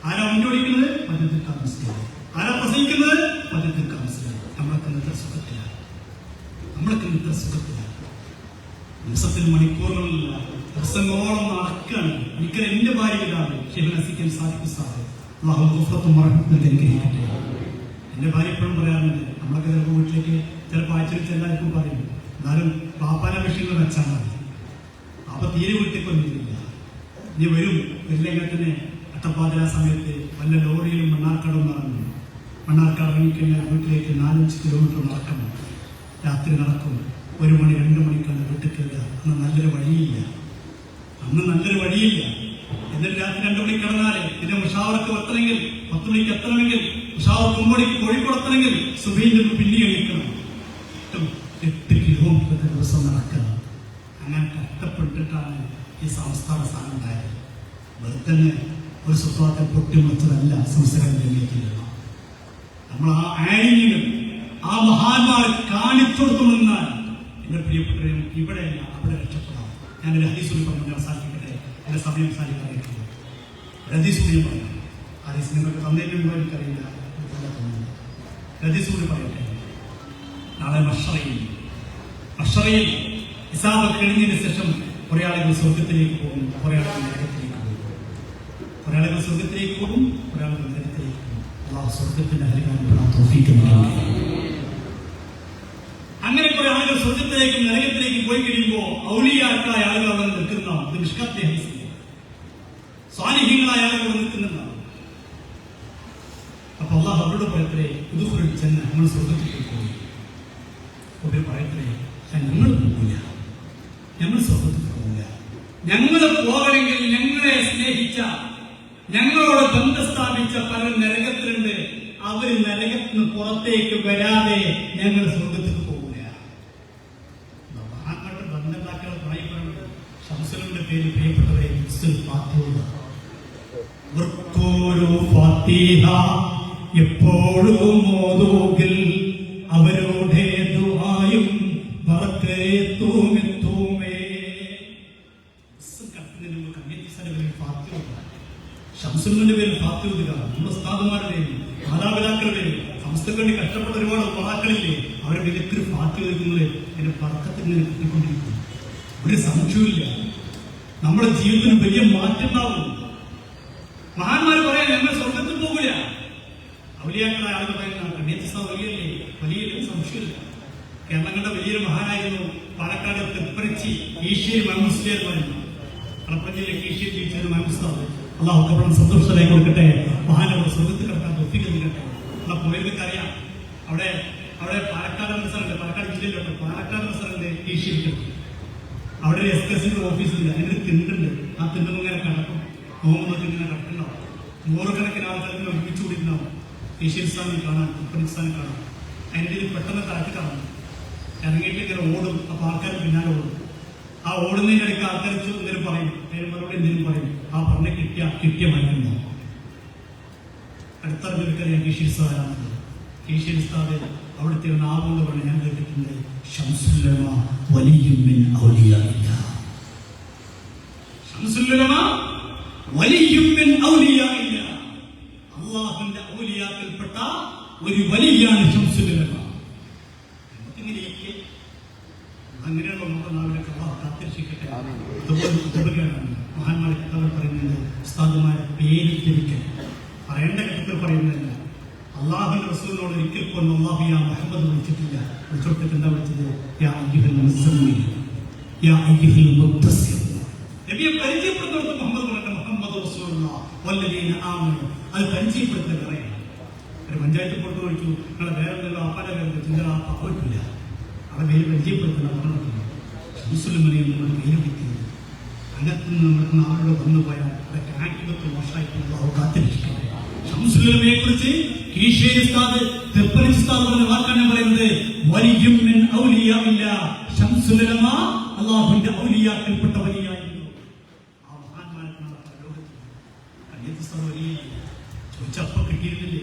[SPEAKER 1] ആരാ മുന്നോടിക്കുന്നത്? പതി അബ്ദുൽ ഖാദർ മുസ്ലിം. ആരാ പ്രസംഗിക്കുന്നത്? പതി അബ്ദുൽ ഖാദർ മുസ്ലിം. നമ്മളൊക്കെ ഇന്നത്തെ സുഖത്തിലാണ്, നമ്മളൊക്കെ ഇന്നത്തെ സുഖത്തിലാണ്. ദിവസത്തിൽ മണിക്കൂറുകളില്ല, ദിവസങ്ങളോളം നടക്കുകയാണ്. എനിക്ക് എന്റെ ഭാര്യ ഇതാണ് ഷെഹ്നസിക്കൻ സാദിഖ് സാറ്, അല്ലാഹു ഗഫറത്തും മറഹമത്തും അനുഗ്രഹിക്കട്ടെ. എന്റെ ഭാര്യ എപ്പോഴും പറയാറുണ്ട്, നമ്മളൊക്കെ ചിലപ്പോൾ വീട്ടിലേക്ക് ചിലപ്പോൾ ആഴ്ചയിൽ എല്ലാവർക്കും പറയും, എന്നാലും പാപ്പാന വിഷയങ്ങൾ വെച്ചാൽ മതി, അപ്പൊ തീരെ വീട്ടിലേക്ക് വന്നിട്ടില്ല. ഇനി വരും, വരില്ലെങ്കിൽ തന്നെ അട്ടപ്പാതിര സമയത്ത് വല്ല ലോറിയിലും മണ്ണാർക്കാടും നടന്നു. മണ്ണാർക്കാട് ഇറങ്ങിക്കഴിഞ്ഞാൽ വീട്ടിലേക്ക് 4-5 കിലോമീറ്റർ നടക്കണം. രാത്രി നടക്കും. 1 മണി 2 മണിക്കാണ് വീട്ടിൽ കയറുക. അന്ന് നല്ലൊരു വഴിയില്ല. എന്നിട്ട് രാത്രി 2 മണിക്ക് കിടന്നാലേ പിന്നെ മുഷാവർക്ക് എത്തണമെങ്കിൽ 10 മണിക്ക് എത്തണമെങ്കിൽ, മുഷാവർക്ക് 9 മണിക്ക് കോഴിക്കോട് എത്തണമെങ്കിൽ സുബൈന്റെ പിന്നെ എണീക്കണം. 8 കിലോമീറ്റർ ദിവസം നടക്കണം. അങ്ങനെ കഷ്ടപ്പെട്ടിട്ടാണ് ഈ സംസ്ഥാന സ്ഥാനം ഉണ്ടായത്. വെറുതെ ഒരു സ്വഭാവത്തിൽ പൊട്ടിമുളച്ചതല്ല സംസ്കാരം രംഗത്തില്ല. നമ്മൾ ആ ആനിങ്ങൾ, ആ മഹാന്മാർ കാണിച്ചു കൊടുത്തു നിന്നാൽ എന്റെ പ്രിയപ്പെട്ടവരും ഇവിടെയല്ല അവിടെ രക്ഷപ്പെടാം. ഞാനൊരു ഹദീസ് പറഞ്ഞു അവസാനിപ്പിക്കട്ടെ, എന്റെ സമയം സാധിക്കാറിയിട്ടുണ്ട്. ഹദീസ് കൂടി പറയാം. ഹദീസ് നിങ്ങൾക്ക് തന്നതിന് മുമ്പ് എനിക്കറിയില്ല, ഹദീസ് കൂടി പറയട്ടെ. നാളെ മഹ്ശറയിൽ ഹിസാബ് കഴിഞ്ഞതിന് ശേഷം കുറെ ആളുകൾ സ്വർഗത്തിലേക്ക് പോകും, കുറെ ആളുകൾ നരകത്തിലേക്ക് പോകും. കുറെ ആളുകൾ സ്വർഗത്തിലേക്ക് പോകും, കുറെ ആളുകൾ നരകത്തിലേക്ക് പോകും. അല്ലാഹു സ്വർഗത്തിന്റെ അധികാരം തൗഫീഖ് നൽകട്ടെ. അങ്ങനെ കുറെ ആളുകൾ സ്വർഗത്തിലേക്കും നരകത്തിലേക്കും പോയി കഴിയുമ്പോൾ ഔലിയാക്കായ ആളുകൾ അവിടെ നിൽക്കുന്ന നിഷ്കത്തെ സ്വാലിഹ്യങ്ങളായ ആളുകൾ നിൽക്കുന്നുണ്ടാവും. അപ്പൊ അല്ലാഹു അവരോട് പറയത്രേ, ഉദ്ഖുലുൽ ജന്ന, നമ്മൾ സ്വർഗത്തിലേക്ക് പോയി. അവർ പറയത്രേ, ഞങ്ങൾ പോകില്ല, ഞങ്ങൾ സ്വർഗത്തിൽ പോകില്ല. ഞങ്ങൾ പോകണമെങ്കിൽ ഞങ്ങളെ സ്നേഹിച്ച, ഞങ്ങളോട് ബന്ധം സ്ഥാപിച്ച പലരും നരകത്തിലുണ്ട്. അവർ നരകത്തിന് പുറത്തേക്ക് വരാതെ ഞങ്ങൾ സ്വർഗത്തിൽ പോകില്ല. മഹാന്മാരുടെ ബന്ധമുണ്ടാക്കാൻ പറയപ്പെടുന്നത് ശംസുലിന്റെ പേര് പ്രിയപ്പെട്ടവരെ ഫാത്തിഹ എപ്പോഴും ഓതുകിൽ അവരുടെ ദുആയും ബറക്കത്തുമെത്തുമേ. ശംസുലിന്റെ പേര് ഫാത്തിഹ. നമ്മുടെ ഉസ്താദുമാരുടെയും മാതാപിതാക്കളുടെയും സംസ്ഥയ്ക്ക് വേണ്ടി കഷ്ടപ്പെട്ട ഒരുപാട് ഉപ്പാക്കളില്ലേ, അവരെ വിലക്കൊരു ഫാത്തിഹ ഒരുക്കുന്നത് എന്റെ പറക്കത്തിന് കിട്ടിക്കൊണ്ടിരിക്കും. ഒരു സംശയമില്ല, നമ്മുടെ ജീവിതത്തിന് വലിയ മാറ്റം ഉണ്ടാവും. മഹാന്മാർ പറയാൻ ഞങ്ങൾ സ്വർഗത്തിൽ പോകില്ല. ഔലിയാക്കളായ ആളുകൾ പറയുന്ന കണ്ണിയത്ത വലിയല്ലേ, വലിയ സംശയമില്ല. കേരളം കണ്ട വലിയൊരു മഹാനായിരുന്നു പാലക്കാട് തൃപ്പരച്ചി ഈശ്വരി മഹമുസ്ലിയാർ പറയുന്നു. കളപ്പഞ്ചിയിലെ ഈശ്വരി ജീവിച്ചത് മഹമുസ്താദ്. അള്ളാഹു കബറൻ സന്തോഷത്തിലേക്ക് കൊടുക്കട്ടെ. മഹാനവർ സ്വർഗത്തിൽ കിടക്കാൻ തൊപ്പിക്ക് നിൽക്കട്ടെ. നമ്മളെ പോയവർക്ക് അറിയാം, അവിടെ പാലക്കാട് സ്ഥലമുണ്ട്, പാലക്കാട് ജില്ലയിലുണ്ട്, പാലക്കാട് സ്ഥലമുണ്ട് ഈശ്വരിക്ക്. അവിടെ ഒരു എസ്കസിന്റെ ഓഫീസുണ്ട്, അതിന് ഒരു തിണ്ടുണ്ട്. ആ തിണ്ടും ഇങ്ങനെ കിടക്കും, നോമ്പൊക്കെ ഇങ്ങനെ കിടക്കുന്നുണ്ടാവും. 100 കണക്കിന് ആൾക്കാർ ഒരുമിച്ച് കൂടിയിട്ടുണ്ടാവും. ഈശ്വരി സ്ഥാനം കാണാൻ, ഉപ്പനി സ്ഥാനം കാണാൻ. അതിൻ്റെ ഇത് പെട്ടെന്ന് താഴ്ത്തി കാണും, ഇറങ്ങിയിട്ട് ഇങ്ങനെ ഓടും. അപ്പൊ ആൾക്കാർ പിന്നാലെ ഓടും. ആ ഓടുന്നതിനിടയ്ക്ക് ആൾക്കാർ എന്തെങ്കിലും പറയും, അതിന് മറുപടി എന്തെങ്കിലും പറയും. ആ പറഞ്ഞ കിട്ടിയ മരുന്നുണ്ടോ? അടുത്തറിഞ്ഞെടുക്കാൻ ഈശ്വരി സ്ഥാനാണ്. ഈശ്വരി സ്ഥാനം അവിടുത്തെ നാവുകൊണ്ട് പറഞ്ഞ് ഞാൻ കേട്ടിട്ടുണ്ട്, ശംസുല്ലമ വലിയും മിൻ ഔലിയാഇല്ല. ശംസുല്ലമ വലിയും മിൻ ഔലിയാഇല്ല. അല്ലാഹുവിന്റെ ഔലിയാക്കൽപ്പെട്ട ഒരു വലിയാണ് ശംസുല്ലമ. അങ്ങനെയുള്ള നമ്മുടെ നാവിലൊക്കെ കാത്തിരക്ഷിക്കട്ടെ. മഹാന്മാരെ കഥകൾ പറയുന്നത് ഉസ്താദുമാരെ പേര് തിരിക്കൽ പറയേണ്ട ഘട്ടത്തിൽ പറയുന്നില്ല. അള്ളാഹുവിന്റെ റസൂലിനോട് ഒരിക്കൽ പോലും അല്ലാഹു യാ മുഹമ്മദ് വിളിച്ചിട്ടില്ല. വിളിച്ചോട്ടത്തിൽ എന്താ വിളിച്ചത്? യാ അയ്യുഹൽ മുസമ്മിൽ, യാ അയ്യുഹൽ മുദ്ദസ്സിർ. നബിയെ പരിചയപ്പെടുത്തുന്നത് മുഹമ്മദ് റസൂലുള്ളാഹ് വല്ലദീന ആമനു. അത് പരിചയപ്പെടുത്തുന്ന പറയാം. ഒരു പഞ്ചായത്ത് പുറത്ത് വിളിച്ചു, നിങ്ങളെ വേറെന്തെങ്കിലും ആപ്പാടെ വേറെ ചിന്ത പറ്റില്ല. അവിടെ പേര് പരിചയപ്പെടുത്തുന്ന പറഞ്ഞിട്ടുണ്ട്. ശംസുല്ലമനെയും നമ്മൾ പേര് വിളിക്കുന്നത് അകത്ത് നിന്ന് നമ്മുടെ നാളുകൾ വന്നു പോയാൽ അതൊക്കെ ആക്ടിവത്ത് മോശമായിട്ടുള്ള കാത്തിരിക്കട്ടെ. ശംസുല്ലമയെ കുറിച്ച് കീശേരി ഉസ്താദ്, തൃപ്പരച്ചി ഉസ്താദ് പറഞ്ഞ വാക്കാണ് പറയുന്നത്, വലിയും മിൻ ഔലിയാഇല്ല. ശംസുല്ലമ അല്ലാഹുവിന്റെ ഔലിയാക്കൽപ്പെട്ട വലിയായിരുന്നു. ആ മഹാന്മാരെ ചോദിച്ചപ്പോ കിട്ടിയിരുന്നില്ലേ?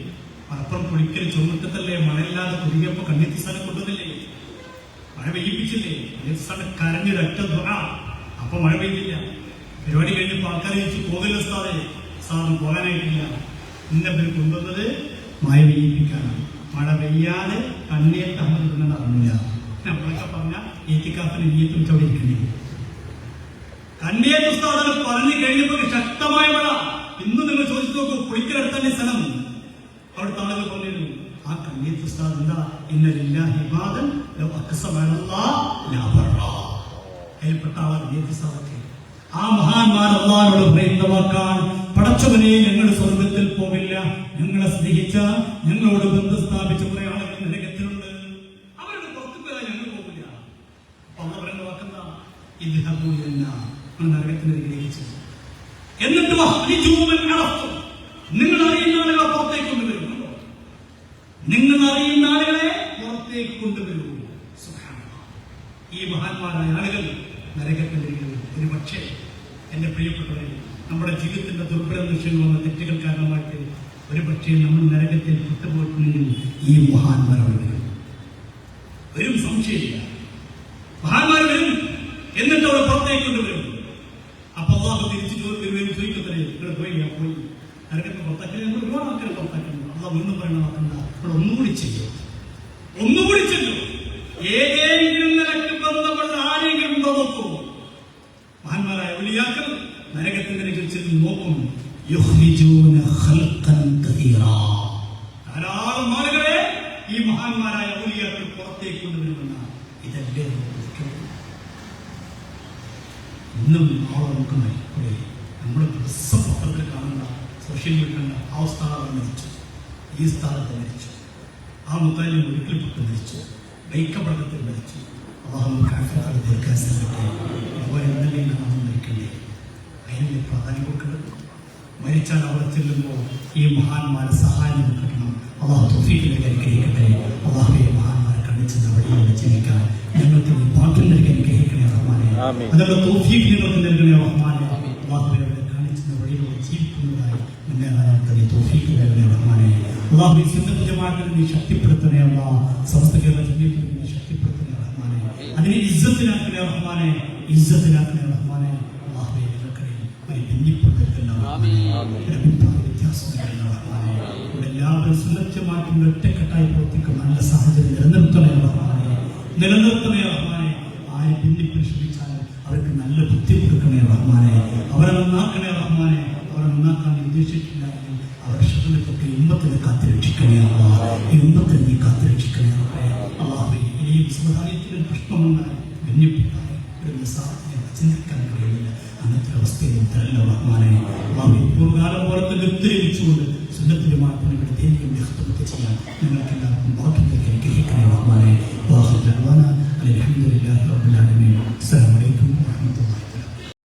[SPEAKER 1] മലപ്പുറം കുളിക്കൽ ചുമട്ടത്തല്ലേ മഴയില്ലാതെ കുടുങ്ങിയപ്പോ കണ്ണിത്തിസാനെ കൊണ്ടുവന്നില്ലേ, മഴ പെയ്യിപ്പിച്ചില്ലേ? കണ്ണിത്തിസാനെ കരഞ്ഞൊരൊറ്റ ദുആ, അപ്പൊ മഴ പെയ്തില്ല. പരിപാടി കഴിഞ്ഞപ്പോ ആൾക്കാരെ ചോദിച്ചു, പോകല്ലോ സാറിന് പോകാനായിട്ടില്ല. ഇന്ന പേര് കൊണ്ടുവന്നത് മഴ പെയ്യിപ്പിക്കാനാണ്. മഴ പെയ്യാതെ കണ്ണിയത്ത് അഹമ്മദ് കൊണ്ടെന്ന് അറിഞ്ഞില്ല. നമ്മളൊക്കെ പറഞ്ഞ ഏറ്റിക്കാപ്പിന് നീയത്തും ചവിടെ ഇരിക്കണ്ടേ. കണ്ണിയത്ത് ഉസ്താദ് പറഞ്ഞു കഴിഞ്ഞപ്പോ ശക്തമായ മഴ. ഇന്ന് നിങ്ങൾ ചോദിച്ചു നോക്കൂ, കുളിക്കലടുത്തന്നെ സ്ഥലം. അവിടുത്തെ ആളുകൾ പറഞ്ഞിരുന്നു, ആ കണ്ണിയത്ത് ഉസ്താദ് എന്താ, ഇന്നലില്ലാഹി ഇബാദൻ ലൗ അഖ്സമ അലല്ലാഹ് ലബറ. അതിൽപ്പെട്ട ആളാണ് കണ്ണിയത്ത് ഉസ്താദൊക്കെ. ആ മഹാന്മാർ അല്ലാഹുവോട് പറയുന്ന വാക്കാണ്, പടച്ചവനെ ഞങ്ങൾ സ്വർഗത്തിൽ പോകില്ല, ഞങ്ങളെ സ്നേഹിച്ച ഞങ്ങളോട് ബന്ധം സ്ഥാപിച്ച കുറെ ആളുകൾ നരകത്തിലുണ്ട്, അവരുടെ പുറത്തു പോയാൽ ഞങ്ങൾ പോകില്ല. അപ്പൊ അള്ള പറയുന്ന വാക്കെന്താ, ഇദ്ഹബൂ ഇലന്നാർ, നരകത്തിനരികിലേക്ക്. എന്നിട്ട് നിങ്ങൾ അറിയുന്ന ആളുകളെ പുറത്തേക്ക് കൊണ്ടുവരും. നിങ്ങൾ അറിയുന്ന ആളുകളെ പുറത്തേക്ക് കൊണ്ടുവരൂ. ഈ മഹാന്മാരായ ആളുകൾ നരകത്തിനരികിൽ. ഒരു പക്ഷേ എന്റെ പ്രിയപ്പെട്ടവരെ, നമ്മുടെ ജീവിതത്തിന്റെ ദുർബല ദൃശ്യങ്ങൾ വന്ന തെറ്റുകൾ കാരണമായിട്ട് ഒരു പക്ഷേ നമ്മൾ നരകത്തിൽ പെട്ടുപോയിട്ടുണ്ടെങ്കിൽ ഈ മഹാന്മാരോട് വരും, സംശയമില്ല. മഹാന്മാർ വരും, എന്നിട്ട് അവിടെ പുറത്തേക്ക് കൊണ്ടുവരും. അപ്പൊ അള്ളാഹു തിരിച്ചു ചോദിക്കത്തേ, ഇവിടെ പോയി നരകത്തിൽ പുറത്താക്കി. നമ്മൾ ഒരുപാട് ആൾക്കാർ പുറത്താക്കുന്നു. അള്ളാഹ് വീണ്ടും പറയണ വാക്കണ്ട, ഇവിടെ ഒന്നുകൂടി ചെയ്യും. ഏതെങ്കിലും നിലക്ക് ബന്ധപ്പെട്ട ആരെങ്കിലും ഉണ്ടോ നോക്കൂ. മഹാന്മാരായ ഔലിയാക്കൾ നരകത്തിന്റെ കുറിച്ച് നോക്കും. ധാരാളം ആളുകളെ ഈ മഹാന്മാരായ ഔലിയാക്കൾ പുറത്തേക്ക് കൊണ്ടുവരുമെന്നാണ്. ഇതല്ലേ ഇന്നും ആളെ നോക്കുന്ന നമ്മുടെ പത്രത്തിൽ കാണുന്ന, സോഷ്യൽ മീഡിയ കണ്ട ആ സ്ഥാനം മരിച്ചു, ഈ സ്ഥാനത്ത് മരിച്ചു, ആ മുത്താലിൽ ഒരിക്കൽ പെട്ട് മരിച്ചു, വൈക്കപടത്തിൽ മരിച്ചു. അള്ളാഹു തീർക്കാൻ ശ്രമിക്കട്ടെ. അതുപോലെ എന്തെങ്കിലും നാമം മരിക്കണ്ടേ, അതിന് പ്രാധാന്യം കൊടുക്കുന്നത്. മരിച്ചാൽ അവിടെ ചെല്ലുമ്പോൾ ഈ മഹാന്മാരെ സഹായം കിട്ടണം. അള്ളാഹു തൗഫീഖിലേക്ക് അനുഗ്രഹിക്കട്ടെ. അള്ളാഹുവെ മഹാന്മാരെ കണ്ണിച്ചെന്ന വഴിയോടെ ജീവിക്കാൻ ഞങ്ങൾക്ക് ഭാഗ്യം നൽകി അനുഗ്രഹിക്കണേ റഹ്മാനെ. അതുകൊണ്ട് തൗഫീഖ് ഞങ്ങൾക്ക് നൽകണേ റഹ്മാനെ. അള്ളാഹുവെ കാണിച്ചെന്ന വഴിയിലൂടെ ജീവിക്കുന്നതായി നമ്മെ തന്നെ തൗഫീഖ് നൽകണേ റഹ്മാനെ. അള്ളാഹുവെ സുന്നത്ത് ജമാഅത്തിനെ നീ ശക്തിപ്പെടുത്തണേ. അള്ളാഹ് സമസ്ത കേരള ജമീയത്തിനെ നീ ശക്തിപ്പെടുത്തണേ റഹ്മാനെ. അതിനെ ഇസ്സത്തിലാക്കണേ റഹ്മാനെ, ഇസ്സത്തിലാക്കണേ റഹ്മാനെ. അള്ളാഹുവെ ഞങ്ങൾക്കിടയിൽ ഒരു ഭിന്നിപ്പെടുത്തല്ല റഹ്മാനെ, അഭിപ്രായ വ്യത്യാസം റഹ്മാനെ. ഇവിടെ എല്ലാവരും സുന്നത്ത് ജമാഅത്തിന്റെ ഒറ്റക്കെട്ടായി പ്രവർത്തിക്കുന്ന നല്ല സാഹചര്യം നിലനിർത്തണേ റഹ്മാനെ, നിലനിർത്തണേ റഹ്മാനെ. ആരെ ഭിന്നിപ്പിന് ശ്രമിച്ചാലും അവർക്ക് നല്ല ബുദ്ധി കൊടുക്കണേ റഹ്മാനെ, അവരെ നന്നാക്കണേ റഹ്മാനെ. അവരെ നന്നാക്കാൻ ഉദ്ദേശിച്ചിട്ടില്ലെങ്കിൽ അവരുടെ ശത്രുക്കളൊക്കെ ഉമ്മത്തിനെ കാത്തുരക്ഷിക്കണേ അള്ളാഹ്, ഈ ഉമ്മത്തിനെ നീ കാത്തുരക്ഷിക്കണേ അള്ളാഹ്. ഇനിയും സമുദായത്തിൽ പ്രശ്നമുണ്ടായി ഭിന്നിപ്പിട്ടാൽ ഒരു സാധ്യത ചിന്തിക്കാൻ കഴിയില്ല. അങ്ങനത്തെ അവസ്ഥയിൽ തരല്ല റഹ്മാനെ. അള്ളാഹ് പൂർവ്വകാലം പോലെ തന്നെ ഉത്തരവിച്ചുകൊണ്ട് സുന്നത്തിന്റെ മാറ്റം ഇവിടെ ദൈനികം വ്യക്തമൊക്കെ ചെയ്യാൻ ഞങ്ങൾക്ക് എല്ലാവർക്കും ഭാഗ്യത്തിലേക്ക് അനുഗ്രഹിക്കണേ റഹ്മാനെ. അൽഹംദുലില്ലാഹി റബ്ബിൽ ആലമീൻ. അസ്സലാമു അലൈക്കും വറഹ്മത്തുള്ളാഹി.